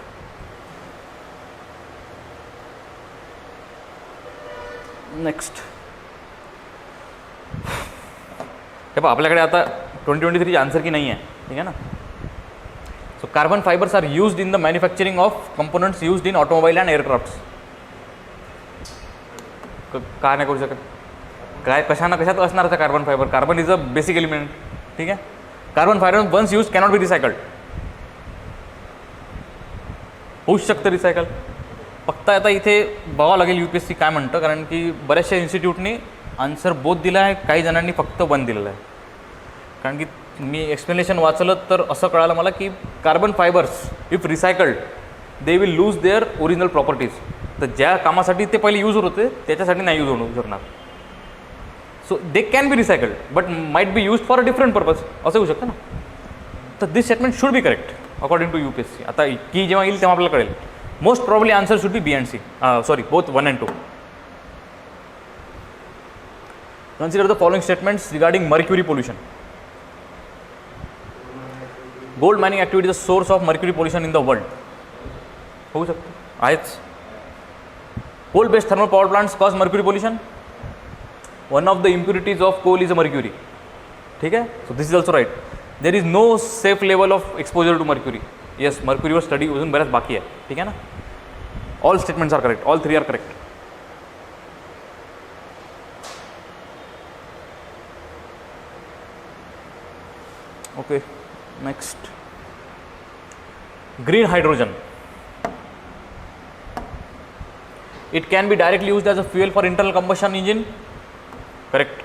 A: Next हे पहा, आपल्याकडे आता 2023 आन्सर की नाही आहे. ठीक आहे ना. So carbon fibres are used in the manufacturing of components used in automobile and aircrafts. काय नाही करू शकत? काय कशाना कशात असणार आहे carbon fibre? Carbon is a basic element. ठीक आहे. Carbon fibre once use cannot be recycled. होऊच शकतं रिसायकल. फक्त आता इथे बघावं लागेल UPSC काय म्हणतं, कारण की बऱ्याचशा इन्स्टिट्यूटनी आन्सर बोथ दिला आहे, काही जणांनी फक्त 1 दिलेलं आहे. कारण की मी एक्सप्लेनेशन वाचलं तर असं कळालं मला की carbon fibres if recycled they will lose their original properties. तर ज्या कामासाठी ते पहिले यूज होत होते त्याच्यासाठी नाही यूज होऊ शकणार. So they can be recycled but might be use for a different purpose, असं होऊ शकतं ना. तर this statement should be correct according to UPSC. आता की जेव्हा येईल तेव्हा आपल्याला कळेल. Most probably answer should be B and C. Sorry, both 1 and 2. Consider the following statements regarding mercury pollution. Gold mining activity is the source of mercury pollution in the world. होऊ शकतं, आहेच. Coal based thermal power plants cause mercury pollution. One of the impurities of coal is a mercury. ठीक है. So this is also right. There is no safe level of exposure to mercury. Yes, mercury were study अजून बऱ्याच बाकी आहे. ठीक आहे ना. All statements are correct. All 3 are correct. Okay, next. Green hydrogen. It can be directly used as a fuel for internal combustion engine. Correct.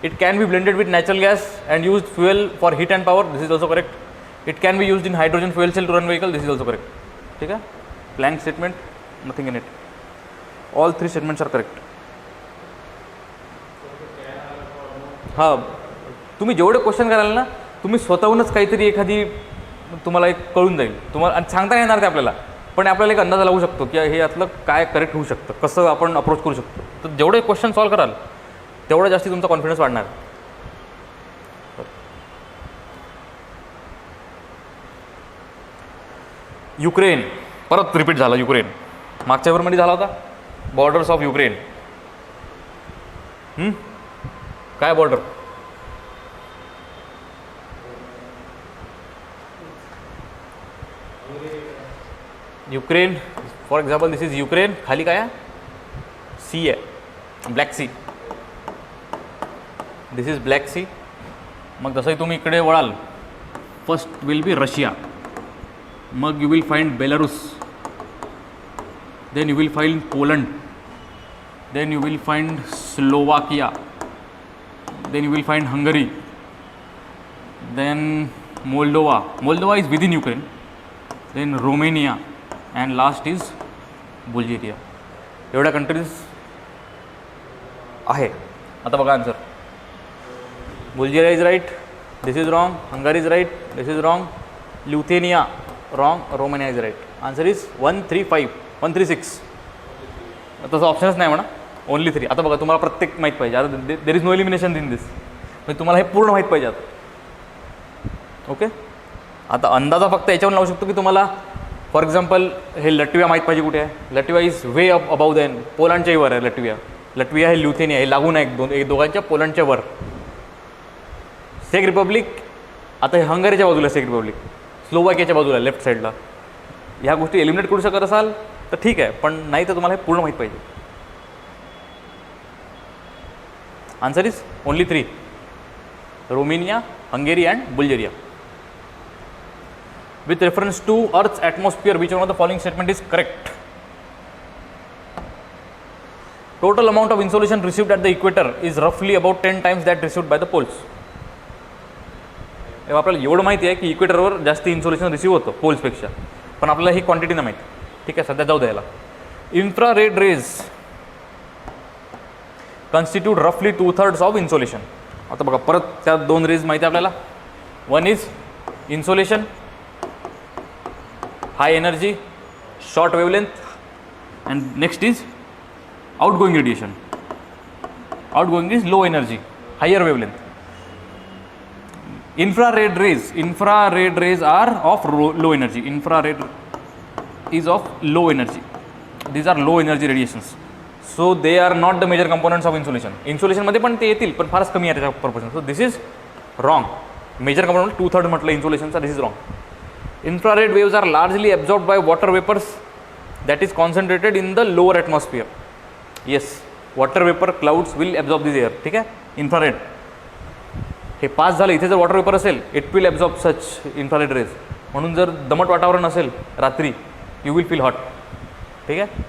A: It can be blended with natural gas and used fuel for heat and power. This is also correct. It can be used in hydrogen fuel cell to run vehicle. This is also correct. ठीक है. Blank statement, nothing in it. All 3 statements are correct. हाँ, तुम्ही जेवढे question कराल ना, तुम्ही स्वतःहूनच काहीतरी एखादी तुम्हाला एक कळून जाईल. तुम्हाला आणि सांगता येणार ते आपल्याला, पण आपल्याला एक अंदाज लागू शकतो की हे यातलं काय करेक्ट होऊ शकतं, कसं आपण अप्रोच करू शकतो. तर जेवढे क्वेश्चन सॉल्व्ह कराल तेवढं जास्ती तुमचा कॉन्फिडन्स वाढणार. युक्रेन परत रिपीट झाला. युक्रेन मागच्या वेळमध्ये झाला होता. Borders of Ukraine. काय border? Ukraine, for example this is Ukraine. खाली काय आहे? सी आहे, Black Sea. This is Black Sea. मग जसंही तुम्ही इकडे वळाल, फर्स्ट विल बी रशिया, मग you will find Belarus, then you will find Poland, then you will find Slovakia, then you will find Hungary, then Moldova. Moldova is within Ukraine, then Romania, and last is Bulgaria. एवढ्या countries आहे. आता बघा answer. Bulgaria is right, this is wrong. Hungary is right, this is wrong. Lithuania wrong, Romania is right. Answer is 1 3 5 1 3 6. तसं ऑप्शनच नाही म्हणा, only 3. आता बघा, तुम्हाला प्रत्येक माहीत पाहिजे. आता there is no elimination in this. म्हणजे तुम्हाला हे पूर्ण माहीत पाहिजे. ओके. आता अंदाजा फक्त याच्यावर लावू शकतो की तुम्हाला फॉर एक्झाम्पल हे लटविया माहीत पाहिजे कुठे आहे. Latvia is way up above than पोलंडच्याही वर आहे लटविया. लटविया हे ल्युथेनिया हे लागून आहे दोघांच्या पोलंडच्या वर. चेक रिपब्लिक आता हे हंगेरीच्या बाजूला चेक रिपब्लिक, स्लोवाकियाच्या बाजूला लेफ्ट साईडला. ह्या गोष्टी एलिमिनेट करू शकत असाल तर ठीक आहे, पण नाही तर तुम्हाला हे पूर्ण माहीत पाहिजे. Answer is only 3, Romania, Hungary and Bulgaria. With reference to Earth's atmosphere, which one of the following statement is correct? Total amount of insolation received at the equator is roughly about 10 times that received by the poles. आपल्याला एवढं माहिती आहे की इक्वेटरवर जास्त insolation receive होतं पोल्सपेक्षा, पण आपल्याला ही quantity नाही माहिती. ठीक आहे, सध्या जाऊ द्यायला. इन्फ्रारेड रेज कन्स्टिट्यूट रफली 2/3 ऑफ इन्सोलेशन. आता बघा परत त्या 2 रेज माहिती आहे आपल्याला. One is insolation high energy short wavelength and next is outgoing radiation. Outgoing is low energy higher wavelength. Infrared rays are of low energy. Infrared is of low energy. These are low energy radiations, so they are not the major components of insolation. Insolation मध्ये पण ते येतील पण फारच कमी आहे त्याच्या पर्पजन. So this is wrong. Major component 2/3 म्हटलं इन्सोलेशनचा. This is wrong. Infrared waves are largely absorbed by water vapors that is concentrated in the lower atmosphere. Yes, water vapor clouds will absorb this air. ठीक आहे. Infrared हे पास झालं, इथे जर water vapour असेल it will absorb such infrared rays. म्हणून जर दमट वातावरण असेल रात्री यू विल फील हॉट. ठीक आहे.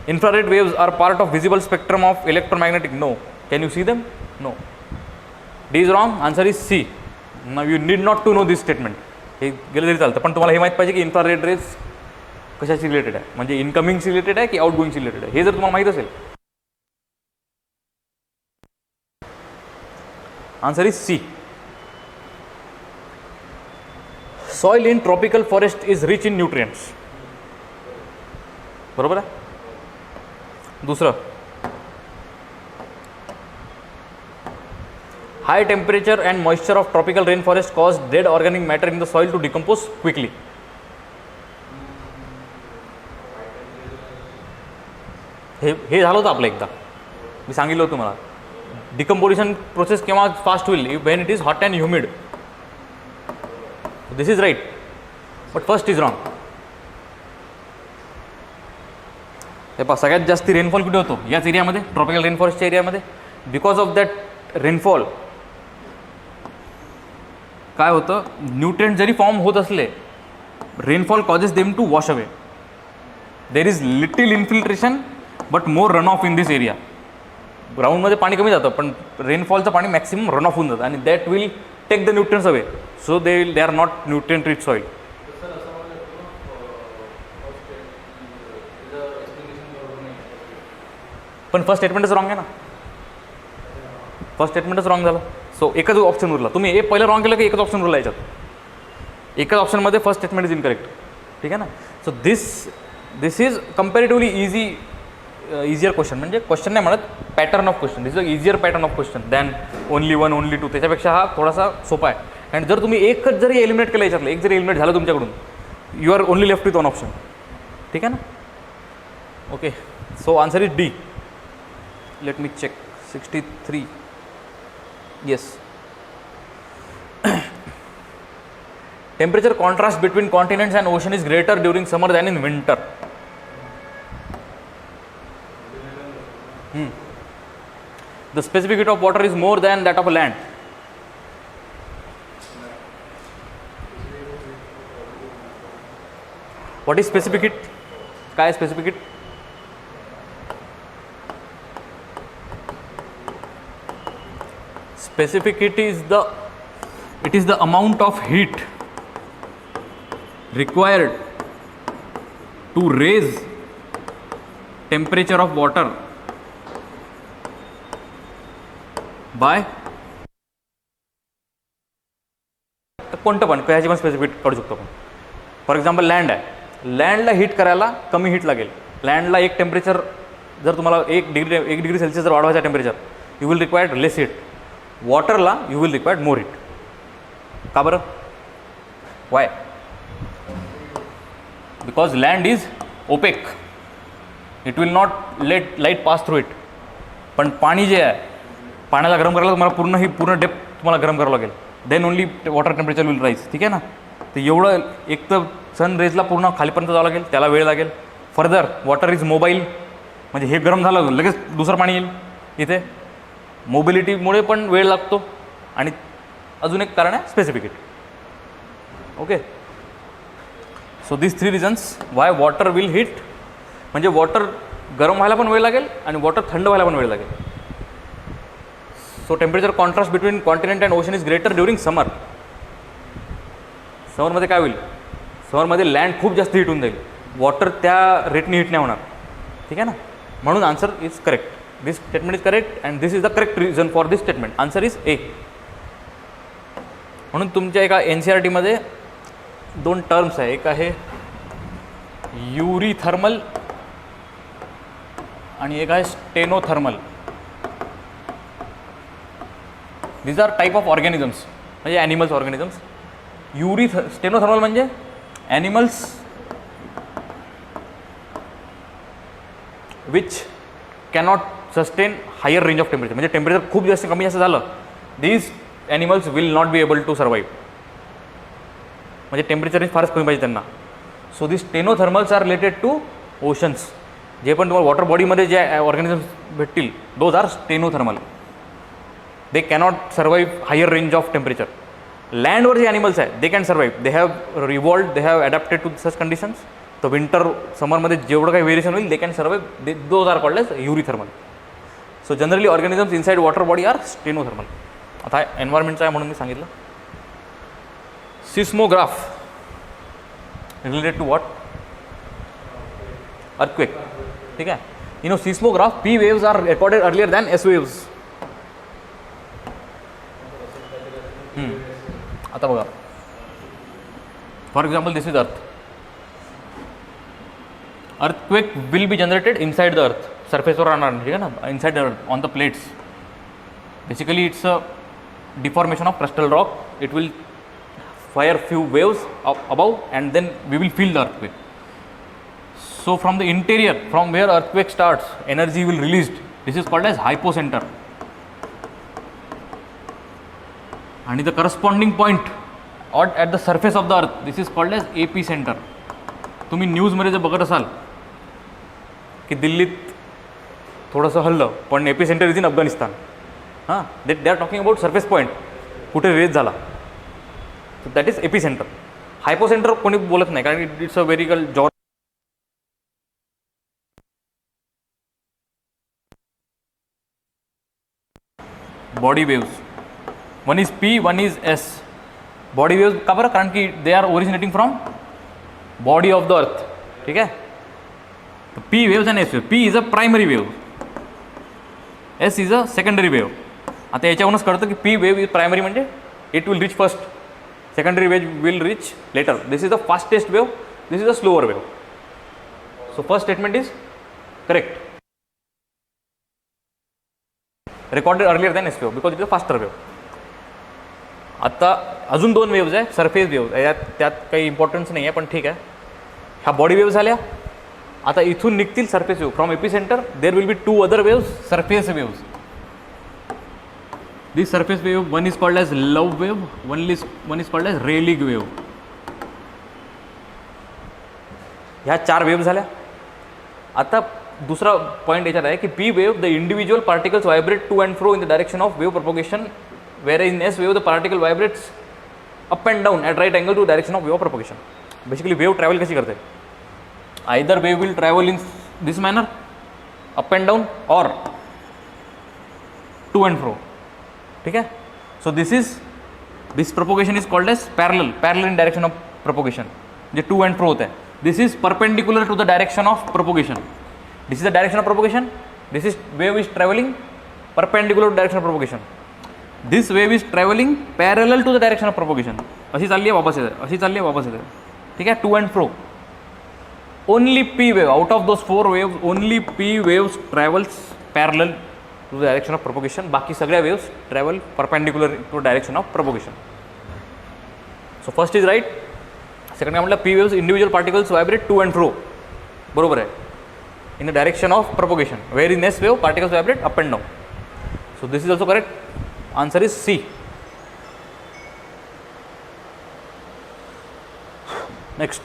A: Infrared waves are part of visible spectrum of electromagnetic. No. Can you see them? No. D is wrong. Answer is C. You need not to know this statement. हे गेलं तरी चालतं, पण तुम्हाला हे माहीत पाहिजे की इन्फ्रारेड रेज कशाशी रिलेटेड आहे, म्हणजे इनकमिंगशी रिलेटेड आहे की आउटगोईंगशी रिलेटेड आहे. हे जर तुम्हाला माहीत असेल answer is C. Soil in tropical forest is rich in nutrients. बरोबर आहे. दुसरं, high temperature and moisture of tropical rain forest cause dead organic matter in the soil to decompose quickly. हे झालं होतं आपलं एकदा, मी सांगितलं होतं तुम्हाला. डिकम्पोजिशन प्रोसेस केव्हा फास्ट होईल? When it is hot and humid. This is right but first is wrong. हे पहा सगळ्यात जास्त रेनफॉल कुठे होतो? याच एरियामध्ये, ट्रॉपिकल रेनफॉरेस्टच्या एरियामध्ये. बिकॉज ऑफ दॅट रेनफॉल काय होतं, न्यूट्रिएंट जरी फॉर्म होत असले rainfall causes them to wash away. There is little infiltration but more run off in this area. ग्राउंडमध्ये पाणी कमी जातं पण रेनफॉलचं पाणी मॅक्सिमम रन ऑफ होऊन जातं आणि that will take the nutrients away. So they are not nutrient rich soil. पण फर्स्ट स्टेटमेंटच रॉंग आहे ना. फर्स्ट स्टेटमेंटच रॉंग झालं. सो एकच ऑप्शन उरला. तुम्ही हे पहिलं रॉंग केलं की एकच ऑप्शन उरला याच्यात. एकच ऑप्शनमध्ये फर्स्ट स्टेटमेंट इज इनकरेक्ट. ठीक आहे ना. So this is comparatively easier question. म्हणजे क्वेश्चन नाही म्हणत, pattern of question. This is easier pattern of question than only 1 only 2. त्याच्यापेक्षा हा थोडासा सोपा आहे. अँड जर तुम्ही एकच जरी एलिमिनेट केलं याच्यातलं, एक जरी एलिमिनेट झालं तुमच्याकडून, you are only left with one option. ठीक आहे ना. Okay. So answer is D. Let me check. 63. Yes. Temperature contrast between continents and ocean is greater during summer than in winter. The specific heat of water is more than that of land. What is specific heat? काय specific heat? Specific heat is the amount of heat required to raise temperature of water by कोणतं पण ह्याची पण specific काढू शकतो आपण. For example land आहे. लँडला heat करायला कमी हीट लागेल. लँडला एक टेम्परेचर जर तुम्हाला 1 डिग्री सेल्सिअस जर वाढवायचं temperature, you will required less heat. वॉटरला you will required more heat. का बरं? Why? Because land is opaque, it will not let light pass through it. पण पाणी जे आहे, पाण्याला गरम करायला तुम्हाला पूर्ण डेप्थ तुम्हाला गरम करावं लागेल, then only water temperature will rise. ठीक आहे ना. तर एवढं एक तर सन रेजला पूर्ण खालीपर्यंत जावं लागेल, त्याला वेळ लागेल. फर्दर वॉटर इज मोबाईल, म्हणजे हे गरम झालं लगेच दुसरं पाणी येईल. इथे मोबिलिटीमुळे पण वेळ लागतो. आणि अजून एक कारण आहे specificity. Okay, so this 3 reasons why water will heat. म्हणजे वॉटर गरम व्हायला पण वेळ लागेल आणि वॉटर थंड व्हायला पण वेळ लागेल. So temperature contrast between continent and ocean is greater during summer. समरमध्ये काय होईल? समरमध्ये लँड खूप जास्त हीट होऊन जाईल, वॉटर त्या रेटने हीट नाही होणार. ठीक आहे ना. म्हणून answer is correct. This statement is correct and this is the correct reason for this statement. Answer is ए. म्हणून तुमच्या एका NCERTमध्ये 2 टर्म्स आहे. एक आहे युरीथर्मल आणि एक आहे stenothermal. These are type of organisms, म्हणजे ॲनिमल्स ऑर्गॅनिझम्स. स्टेनोथर्मल म्हणजे animals which cannot sustain higher range of temperature. म्हणजे टेम्परेचर खूप जास्त कमी जास्त झालं, these animals will not be able to survive. म्हणजे टेम्परेचर रेंज फारच कमी पाहिजे त्यांना. So this stenothermals are related to oceans. जे पण तुम्हाला वॉटर बॉडीमध्ये जे ऑर्गॅनिझम्स भेटतील, those are stenothermal. They cannot survive higher range of temperature. लँडवर जे ॲनिमल्स आहे they can survive, they have evolved, they have adapted to such conditions. तर winter समरमध्ये जेवढं काही व्हेरिएशन होईल they can survive, those are called as eurythermal. So generally organisms inside water body are stenothermal. आता एन्व्हायरमेंटचा आहे म्हणून मी सांगितलं. Seismograph related to what? Earthquake. ठीक आहे. You know seismograph, P waves are recorded earlier than S waves. आता बघा, for example this is earth. Earthquake will be generated inside the earth. सरफेसवर राहणार नाही. ठीक आहे ना. Inside the earth on the plates. Basically it's a deformation of crustal rock. It will fire few waves above and then we will feel the earthquake. So from the interior, from where earthquake starts, energy will released. This is called as hypocenter. And the corresponding point at the surface of the earth, this is called as epicenter. तुम्ही न्यूजमध्ये जर बघत असाल की दिल्लीत थोडंसं हल्लं, पण epicentre is in Afghanistan. हां, they are talking about surface point, कुठे रेज झाला. So that is epicenter. Hypocenter कोणी बोलत नाही, कारण it's a vertical jaw. Body waves, one is P, one is S. Body waves का बरं? कारण की they are originating from body of the earth. ठीक आहे. P waves and S waves. P is a primary wave, S is a secondary wave. आता याच्यावरूनच कळतं की P वेव्ह इज प्रायमरी म्हणजे it will reach first, secondary wave will reach later. This is the fastest wave, this is the slower wave. So first statement is correct. Recorded earlier than S wave because it is a faster wave. आता अजून 2 waves आहे, surface waves. त्यात काही importance नाही आहे, पण ठीक आहे. ह्या बॉडी वेव्स झाल्या. आता इथून निघतील surface wave. From epicentre there will B 2 other waves, surface waves. This surface wave, one is called as love wave, one is called as Rayleigh wave. ह्या 4 वेव्ह झाल्या. आता दुसरा पॉईंट याच्यात आहे की P wave, the individual particles vibrate to and fro in the direction of wave propagation, whereas in S wave the particle vibrates up and down at right angle to direction of wave propagation. Basically wave travel कशी करते? Either wave will travel in this manner, up and down, or to and fro. ठीक है. So this propagation is called as parallel in direction of propagation. जे to and fro होता है. This is perpendicular to the direction of propagation. This is the direction of propagation. This is wave is travelling perpendicular to direction of propagation. This wave is travelling parallel to the direction of propagation. अशी चालली आहे वापस येते, अशी चालली आहे वापस येते. ठीक आहे. To and fro. Only P wave out of those 4 waves, only P waves travels parallel to the direction of propagation. बाकी सगळ्या waves travel perpendicular to direction of propagation. So first is right, second काय म्हटलं, P waves individual particles vibrate to and fro, बरोबर आहे, in the direction of propagation, where in S wave particles vibrate up and down. So this is also correct. Answer is C. Next,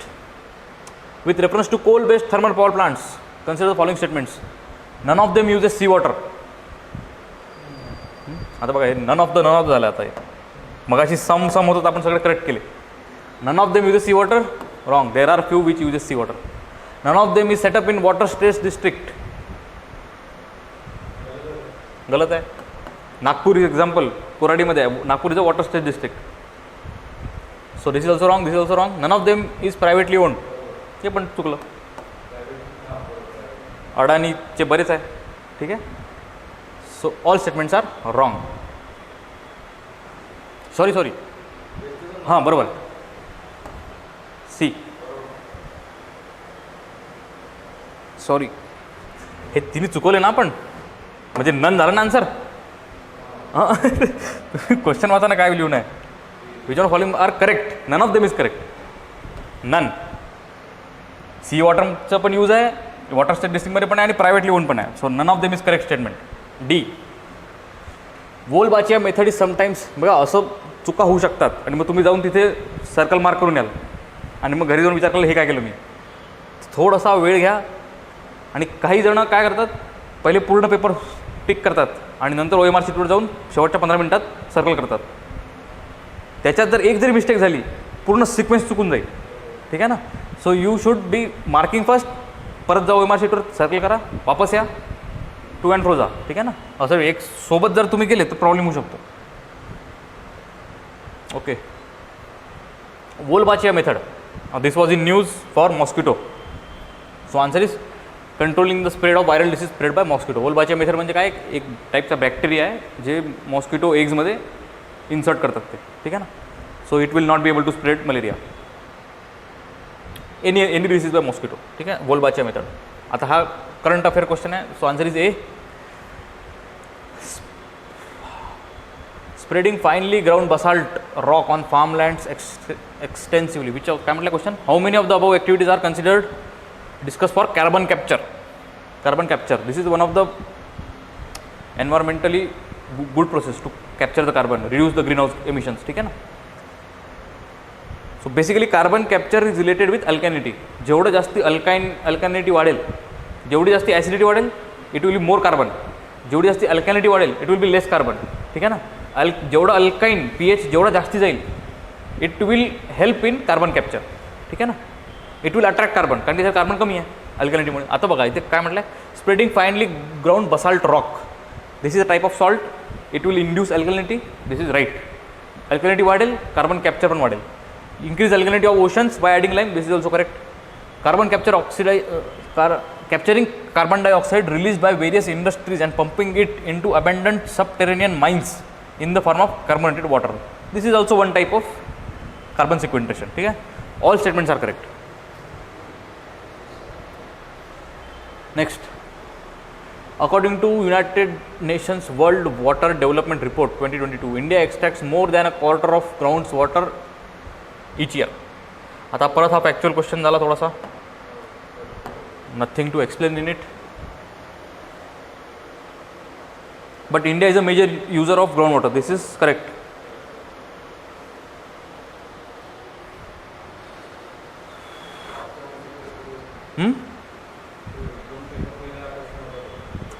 A: with reference to coal based thermal power plants, consider the following statements. None of them uses sea water. आता बघा, हे none of the झालं. आता हे मगाशी सम होतं, आपण सगळे correct केले. None of them uses sea water, wrong. There are few which uses sea water. None of them is set up in water stress district, गलत आहे. नागपूर एक्झाम्पल कोराडीमध्ये आहे, Nagpur is a water stress district. So this is also wrong, this is also wrong. None of them is privately owned, हे पण चुकलं. अडानीचे बरेच आहे, ठीक आहे. So all statements are wrong. Sorry हां बरोबर, सी. सॉरी, हे तिने चुकवले ना आपण, म्हणजे नन झालं ना आन्सर. हां क्वेश्चन वाचाना काय लिहून आहे, which on following are correct, none of them is correct. None. Sea वॉटरचं पण यूज आहे, वॉटर स्टेट डिस्ट्रिक्टमध्ये पण आहे आणि प्रायव्हेटली ओन पण आहे. So none of them is correct statement. D. Wolbachia method is sometimes, बघा असं चुका होऊ शकतात आणि मग तुम्ही जाऊन तिथे सर्कल मार्क करून याल आणि मग घरी जाऊन विचार केला हे काय केलं मी. थोडासा वेळ घ्या. आणि काही जणं काय करतात, पहिले पूर्ण पेपर टिक करतात आणि नंतर OMR शीटवर जाऊन शेवटच्या 15 मिनिटात सर्कल करतात. त्याच्यात जर एक जरी मिस्टेक झाली, पूर्ण सिक्वेन्स चुकून जाईल, ठीक आहे ना. So you should be marking first, परत जाऊ OMR शीटवर सर्कल करा, वापस या, टू अँड फ्रो जा, ठीक आहे ना. असं एक सोबत जर तुम्ही केले तर प्रॉब्लेम होऊ शकतो. Okay. Wolbachia method, this was in news for mosquito. So answer is controlling the spread of viral disease spread by mosquito. Wolbachia method म्हणजे काय, एक टाईपचा बॅक्टेरिया आहे जे मॉस्किटो एग्जमध्ये इन्सर्ट करतात ते, ठीक आहे ना. So it will not be able to spread malaria, any disease by mosquito, ठीक आहे. Wolbachia method. आता हा करंट अफेअर क्वेश्चन आहे. So answer is A. Spreading finely ground basalt rock on farmlands extensively, which काय म्हटलं question, how many of the above activities are considered discuss for carbon capture. Carbon capture, this is one of the environmentally good process to capture the carbon, reduce the greenhouse emissions, ठीक आहे ना. So basically carbon capture is related with alkalinity. जेवढं जास्त alkalinity वाढेल, जेवढी जास्त acidity वाढेल, it will be more carbon. जेवढी जास्त अल्कॅनिटी वाढेल, it will be less carbon, ठीक आहे ना. जेवढं अल्काईन pH जेवढा जास्ती जाईल, it will help in carbon capture, ठीक आहे ना. इट विल अट्रॅक्ट कार्बन, कारण तिथे कार्बन कमी आहे अल्कॅनिटीमुळे. आता बघा इथे काय म्हटलं आहे, spreading finely ground basalt rock, this is a type of salt, it will induce alkalinity, this is right. Alkalinity वाढेल, कार्बन कॅप्चर पण वाढेल. increase alkalinity of oceans by adding lime, this is also correct. Carbon capture capturing carbon dioxide released by various industries and pumping it into abandoned subterranean mines in the form of carbonated water, this is also one type of carbon sequestration, ठीक है. All statements are correct. Next, according to United Nations World Water Development Report 2022, India extracts more than a quarter of ground's water each year. आता परत हा factual question झाला थोडासा, nothing to explain in it, but India is a major user of ground water, this is correct.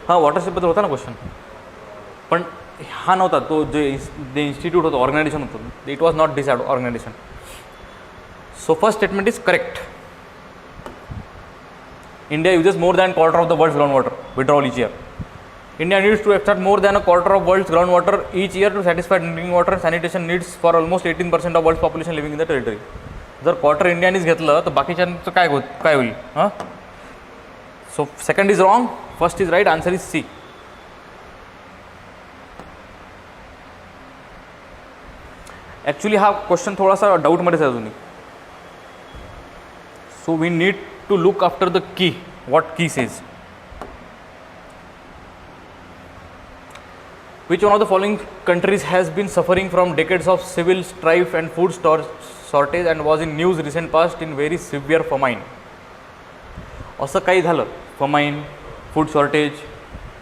A: हां, वॉटरशिपबद्दल होता ना question, पण हा नव्हता तो, जे इन्स्टिट्यूट होतं, ऑर्गनायझेशन होतं, it was not this organisation. So first statement is correct. India uses more than quarter of the world's groundwater withdrawal each year. India needs to extract more than a quarter of world's groundwater each year to satisfy drinking water and sanitation needs for almost 18% of world's population living in the territory. जर quarter इंडियानीच घेतलं तर बाकीच्यांचं काय होईल? हां, so second is wrong, first is right, answer is C. Actually हा question थोडासा डाऊटमध्येच आहे अजूनही. So we need to look after the key, what key says. Which one of the following countries has been suffering from decades of civil strife and food shortage and was in news recent past in very severe famine? असं काही झालं, famine, food shortage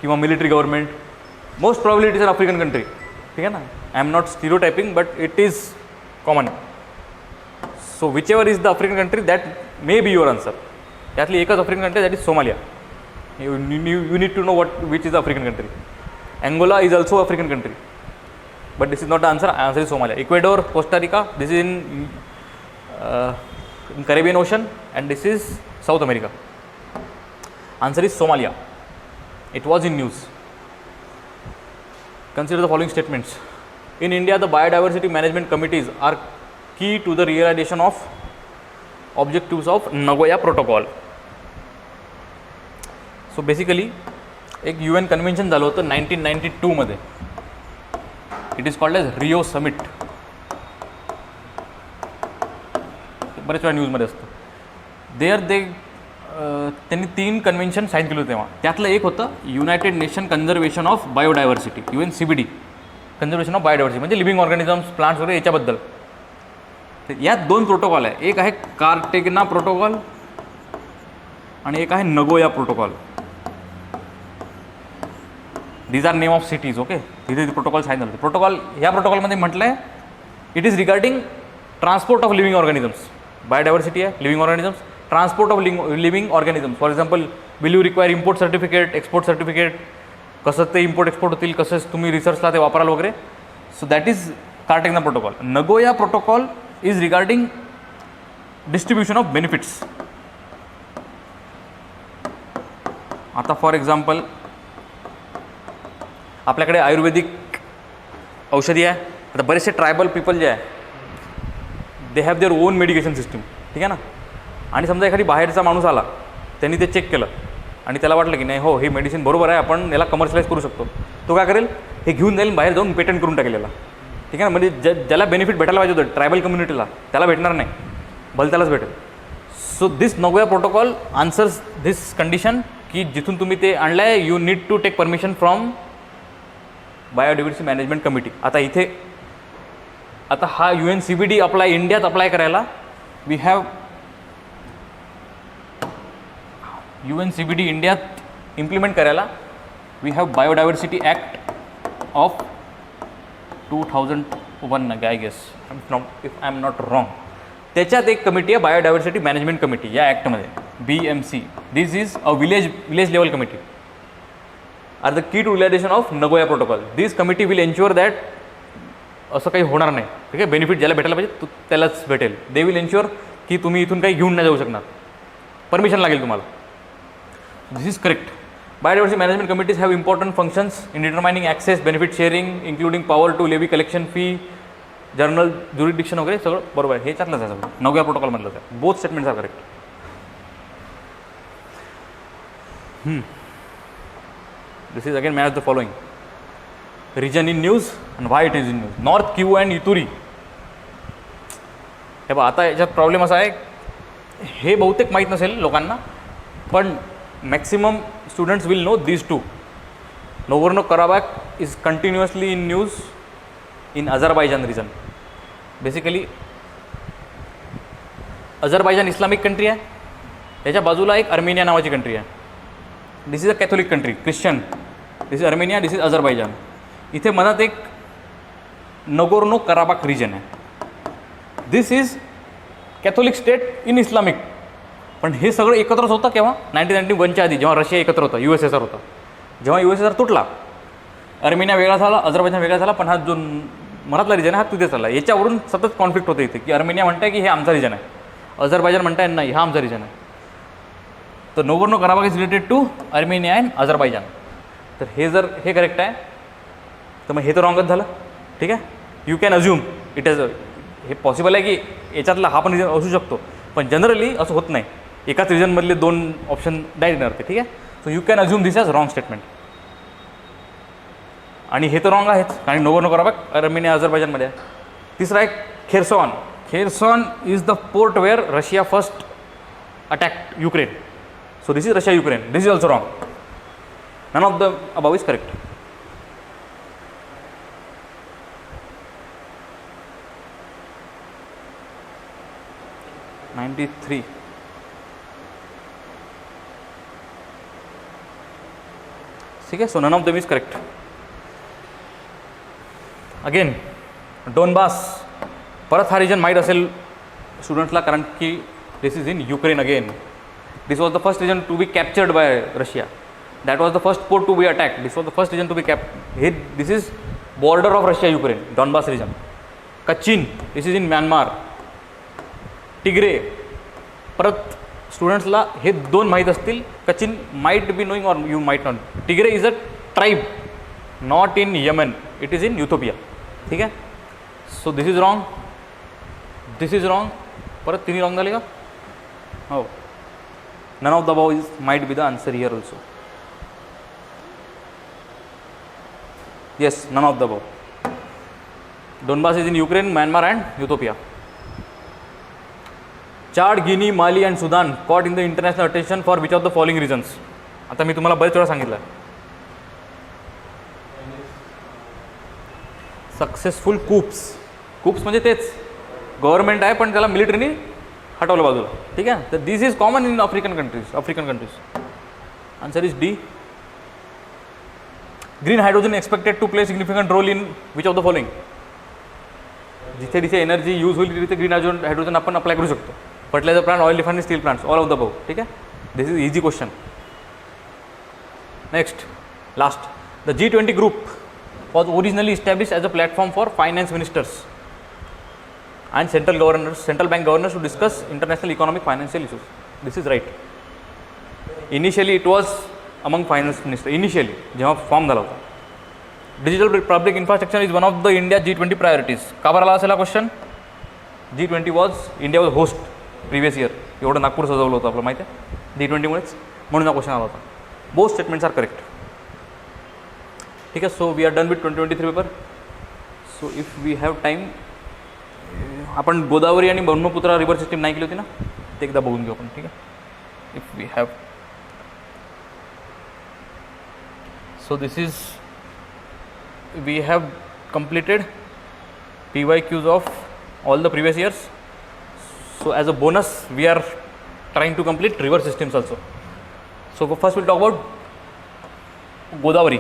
A: किंवा military government, most probably it is an African country. ठीक है ना? I am not stereotyping, but it is common. So whichever is the African country, that may be your answer. त्यातली एकच African country, that is Somalia. You need to know which is the African country. Angola is also African country, but this is not the answer. Answer is Somalia. Ecuador, Costa Rica, this is in Caribbean Ocean, and this is South America. Answer is Somalia. It was in news. Consider the following statements. In India, the biodiversity management committees are key to the realization of objectives of Nagoya Protocol. So basically, एक UN convention झालं होतं 1992 मध्ये. It is called as Rio summit. बरेच वेळा न्यूजमध्ये असतं. त्यांनी 3 convention sign केलं होतं तेव्हा. त्यातलं एक होतं United nation conservation of biodiversity, UNCBD, conservation of biodiversity म्हणजे लिव्हिंग ऑर्गॅनिझम्स, प्लांट्स वगैरे याच्याबद्दल. यात 2 प्रोटोकॉल आहे. एक आहे कार्टेगना प्रोटोकॉल आणि एक आहे Nagoya protocol. These are name of cities. Okay, तिथे प्रोटोकॉल साईन झाले. प्रोटोकॉल, ह्या प्रोटोकॉलमध्ये म्हटलं आहे it is regarding transport of living organisms. Biodiversity आहे, living organisms, transport of living organisms. For example, will you require import certificate, export certificate, कसं ते import export होतील, कसं तुम्ही रिसर्चला ते वापराल वगैरे. So that is Cartagena protocol. Nagoya protocol is regarding distribution of benefits. आता फॉर एक्झाम्पल, आपल्याकडे आयुर्वेदिक औषधी आहे. आता बरेचसे ट्रायबल पीपल जे आहे, they have their own medication system. ठीक आहे ना. आणि समजा एखादी बाहेरचा माणूस आला, त्यांनी ते चेक केलं आणि त्याला वाटलं की नाही, हो हे मेडिसिन बरोबर आहे, आपण याला कमर्शियलाइज करू शकतो. तो काय करेल, हे घेऊन जाईल, बाहेर जाऊन पेटंट करून टाकेल याला. ठीक आहे ना. म्हणजे ज्याला बेनिफिट भेटायला पाहिजे होतं ट्रायबल कम्युनिटीला, त्याला भेटणार नाही, भलत्यालाच भेटेल. So this Nagoya protocol answers this condition की जिथून तुम्ही ते आणलं आहे, you need to take permission from biodiversity management committee. आता हा UNCBD अप्लाय इंडियात अप्लाय करायला, वी हॅव UNCBD इंडियात इम्प्लिमेंट करायला, we have biodiversity act of 2001 I guess, if I am not wrong. त्याच्यात एक कमिटी आहे बायोडायव्हर्सिटी मॅनेजमेंट कमिटी या ॲक्टमध्ये, BMC. This is a village level committee. Are the key to realisation of Nagoya protocol. This committee will ensure that असं काही होणार नाही. ठीक आहे. बेनिफिट ज्याला भेटायला पाहिजे त्यालाच भेटेल. दे विल एन्श्युअर की तुम्ही इथून काही घेऊन नाही जाऊ शकणार, परमिशन लागेल तुम्हाला. This is correct. Biodiversity management committees have important functions in determining access, benefit sharing, including power to levy collection fee, general jurisdiction वगैरे सगळं बरोबर आहे. हे त्यातलंच आहे सगळं, नगोया प्रोटोकॉलमधलंच आहे. Both statements are correct. This is again match the following. Region in news and why it is in news. North Kivu and Ituri. हे बघा, आता याच्यात प्रॉब्लेम असा आहे, हे बहुतेक माहीत नसेल लोकांना, पण maximum students will know these two. Nagorno Karabakh is continuously in news in Azerbaijan region. Basically Azerbaijan Islamic country आहे, त्याच्या बाजूला एक अर्मेनिया नावाची कंट्री आहे. This is a Catholic country, Christian. This is Armenia, this is Azerbaijan. इथे मधात एक Nagorno Karabakh region आहे. This is Catholic state in Islamic. पण हे सगळं एकत्रच होतं केव्हा, 1991च्या आधी, जेव्हा रशिया एकत्र होता, USSR होता. जेव्हा USSR तुटला, अर्मेनिया वेगळा झाला, अझरबायजान वेगळा झाला, पण हा जो मधातला रिजन आहे हा तिथे चालला. याच्यावरून सतत कॉन्फ्लिक्ट होतं इथे की अर्मेनिया म्हणताय की हे आमचा रिजन आहे, अझरबायजान म्हणताय नाही हा आमचा रिजन आहे. तर Nagorno Karabakh is related to Armenia and Azerbaijan. तर हे जर हे करेक्ट आहे तर मग हे तर रॉंगच झालं. ठीक आहे. You can assume it is, हे पॉसिबल आहे की याच्यातला हा पण रिजन असू शकतो, पण जनरली असं होत नाही. एकाच रिजनमधले 2 ऑप्शन डायरेक्ट येणार ते. ठीक आहे. सो you can assume this as wrong statement. आणि हे तर रॉंग आहेच, कारण नोगोर्नो कराबाख अर्मेनिया अझरबायजानमध्ये आहे. तिसरा एक Kherson. Kherson is the port where Russia first attacked Ukraine. So this is Russia Ukraine. This is also wrong. None of the above is correct. 93. ठीक है, so none of them is correct. Again Donbas, परत हा region माहीत असेल स्टुडंट्सला, कारण की this is in Ukraine. Again this was the first region to be captured by Russia. That was the first port to be attack. This was the first region to be हे this is border of Russia Ukraine, Donbas region. Kachin, this is in Myanmar. Tigray, परत स्टुडंट्सला हे दोन माहीत असतील. Kachin might be knowing or you might not. Tigray is a tribe, not in Yemen, it is in Ethiopia. ठीक आहे, so this is wrong, this is wrong. परत तिन्ही रॉंग झाले का? हो. None of the above is might be the answer here also. Yes, none of the above. Donbas is in Ukraine, Myanmar and Ethiopia. Chad, Guinea, Mali and Sudan caught in the international attention for which of the following reasons. आता मी तुम्हाला बरेच वेळा सांगितलं, successful कूप्स. कूप्स म्हणजे तेच government आहे पण त्याला मिलिटरीने हटवलं बाजूला. ठीक आहे, तर this is common in African countries. Answer is D. Green hydrogen expected to play significant role in which of the following. जिथे जिथे एनर्जी यूज होईल तिथे ग्रीन हायड्रोजन आपण अप्लाय करू शकतो. Fertiliser plant, oil refinery, steel plants, all of the above. ठीक आहे, this is easy question. Next, last. The G20 group was originally established as a platform for finance ministers and central bank governors to discuss international economic financial issues. This is right. Initially it was among finance ministers. Initially जेव्हा form झाला होता. Digital public infrastructure is one of the India G20 priorities. का बरं आला असेल हा question? G20 India was host previous year. एवढं नागपूर सजवलं होतं आपलं माहिती आहे G20मुळेच, म्हणून हा क्वेश्चन आला होता. Both statements are correct. ठीक आहे, so we are done with 2023 paper. So if we have time, आपण गोदावरी आणि ब्रह्मपुत्रा रिव्हर सिस्टीम नाही केली होती ना, ते एकदा बघून घेऊ आपण. ठीक आहे, if we have. So this is, we have completed PYQs of all the previous years. So as a bonus we are trying to complete river systems also. So first we'll talk about Godavari.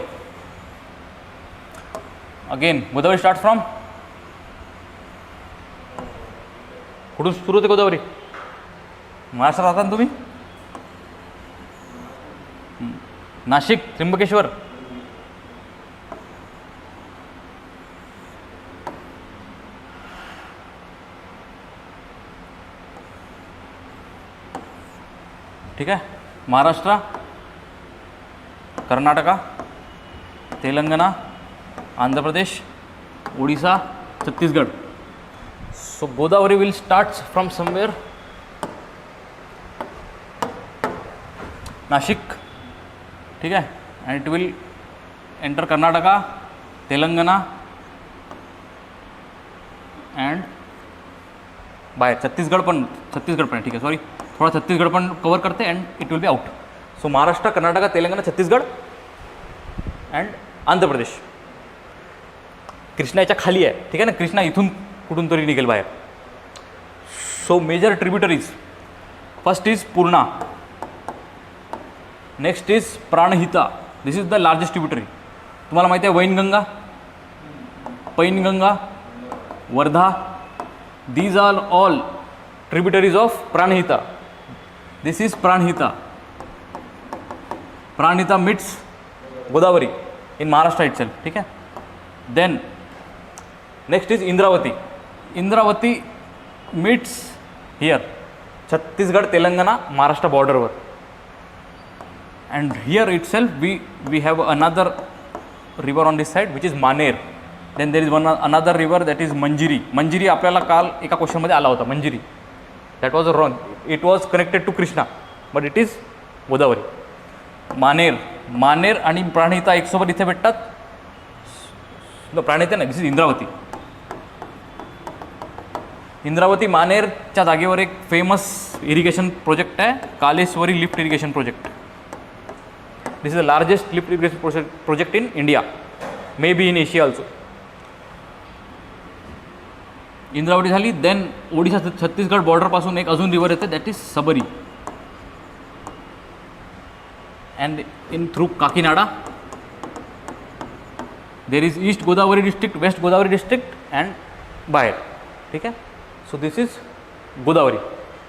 A: Again Godavari starts from, कुठून सुरू होते गोदावरी? महाराष्ट्रात राहता ना तुम्ही? नाशिक, त्र्यंबकेश्वर. ठीक आहे, Maharashtra, Karnataka, Telangana, Andhra Pradesh, Odisha, Chhattisgarh. So Godavari will start from somewhere Nashik. ठीक आहे, and it will enter Karnataka, Telangana and बाहेर छत्तीसगड पण ठीक आहे, सॉरी थोडा छत्तीसगड पण कवर करते and it will be out. So Maharashtra, Karnataka, Telangana, Chhattisgarh and Andhra Pradesh. कृष्णाच्या खाली आहे. ठीक आहे ना, कृष्णा इथून कुठून तरी निघेल बाहेर. So major tributaries, first is Purna, next is Pranhita. This is the largest tributary. तुम्हाला माहिती आहे Wainganga, Penganga, Wardha, these are all tributaries of Pranhita. This is Pranhita. Pranhita meets Godavari in Maharashtra itself. ठीक है. Then next is Indravati. Indravati meets here Chhattisgarh, Telangana, Maharashtra border were. And here itself we have another river on this side which is Maner. Then there is another river that is Manjiri. Manjiri आपल्याला काल एका question मध्ये आला होता. Manjiri. That was wrong. It was connected to Krishna, but it is Godavari. मानेर आणि प्राणहिता एकसोबत इथे भेटतात. प्राणहिता नाही, दिस इज इंद्रावती. इंद्रावती मानेरच्या जागेवर एक फेमस इरिगेशन प्रोजेक्ट आहे, Kaleshwari lift irrigation project. This is the largest lift irrigation project in India, may be in Asia also. Indravati झाली. देन ओडिशा छत्तीसगड बॉर्डरपासून एक अजून रिवर येते, that is Sabari. And in through Kakinada there is East Godavari district, West Godavari district and बाहेर. ठीक आहे. So this is Godavari.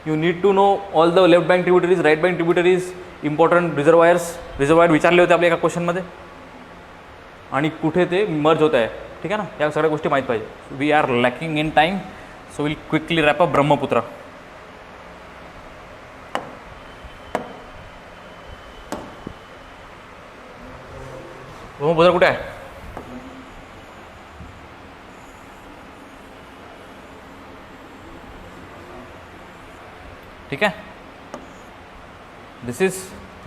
A: You need to know all the left bank tributaries, right bank tributaries, important reservoir विचारले होते आपल्या एका क्वेश्चनमध्ये, आणि कुठे ते मर्ज होत आहे. ठीक आहे ना, या सगळ्या गोष्टी माहीत पाहिजे. We are lacking in time, so will quickly wrap up Brahmaputra. Brahmaputra कुठे आहे? ठीक आहे. This is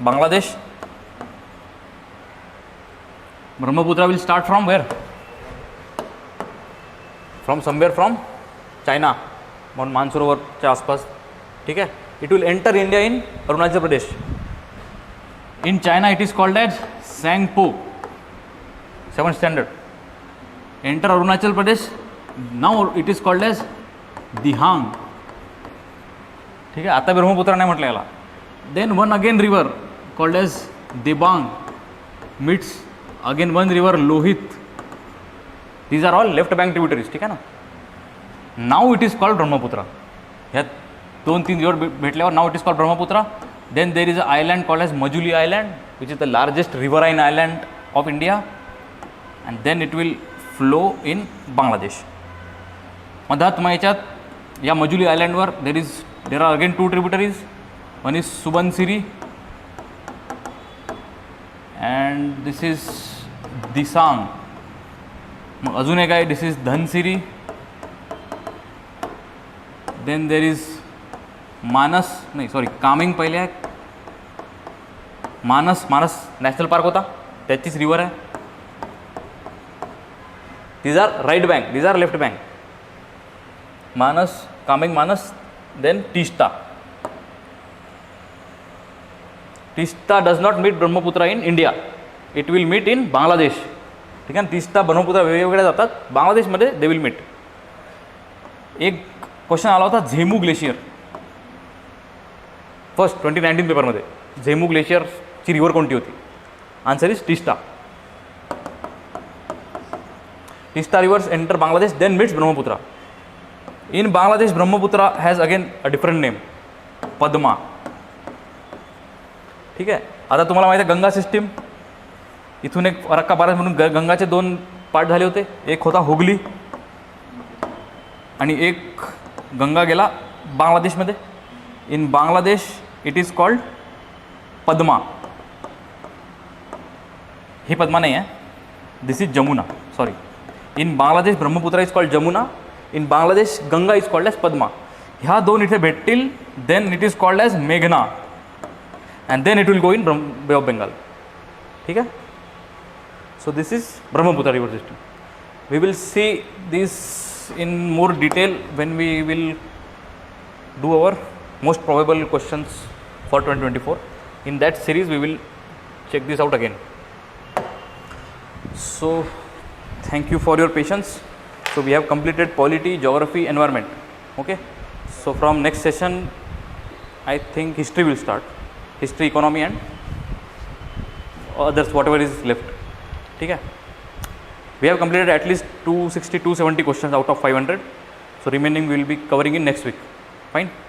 A: Bangladesh. Brahmaputra will start from where? From somewhere from China, म्हणून मानसरोवरच्या आसपास. ठीक आहे. It will enter India in Arunachal Pradesh. In China it is called as Tsangpo, 7th standard. Enter Arunachal Pradesh, now it is called as Dihang. ठीक आहे. आता ब्रह्मपुत्रा नाही म्हटलं याला. Then one again river called as Dibang meets again one river Lohit. These are all left bank tributaries. ठीक आहे ना. Now it is called Brahmaputra. ह्या 2-3 रिवर भेटल्यावर now it is called Brahmaputra. Then there is a island called as Majuli island, which is the largest riverine island of India. And then it will flow in Bangladesh. मधात मग याच्यात या मजुली आयलँडवर there are again 2 tributaries. One is Subansiri and this is Disang. मग अजून एक आहे, this is Dhansiri. Then there is coming पहिले आहे. मानस नॅशनल पार्क होता, त्याचीच रिवर आहे. These are right bank, these are left bank. Coming Manas. Then Teesta. Teesta does not meet Brahmaputra in India, it will meet in Bangladesh. ठीक आहे. टिस्टा ब्रह्मपुत्रा वेगवेगळ्या जातात, बांगलादेशमध्ये दे विल मीट. एक क्वेश्चन आला होता झेमू ग्लेशियर फर्स्ट 2019 पेपरमध्ये. झेमू ग्लेशियरची रिवर कोणती होती? Answer is Teesta. Teesta rivers enter Bangladesh, then meets Brahmaputra. In Bangladesh Brahmaputra has again a different name, Padma. ठीक आहे. आता तुम्हाला माहिती आहे गंगा सिस्टीम, इथून एक फरक्का बाराज म्हणून गंगाचे 2 पार्ट झाले होते. एक होता हुगली आणि एक गंगा गेला बांगलादेशमध्ये. In Bangladesh it is called Padma. ही पद्मा नाही आहे, this is Jamuna. Sorry. In Bangladesh Brahmaputra is called Jamuna. In Bangladesh Ganga is called as Padma. ह्या 2 इथे भेटतील, then it is called as मेघना. and then it will go in Bay of Bengal. ठीक है. So this is Brahmaputra river system. We will see this in more detail when we will do our most probable questions for 2024. In that series we will check this out again. So thank you for your patience. So we have completed polity, geography, environment. Okay. So from next session I think history will start. History, economy and others, whatever is left. ठीक है. We have completed at least 260-270 questions out of 500. So remaining we will be covering in next week. Fine.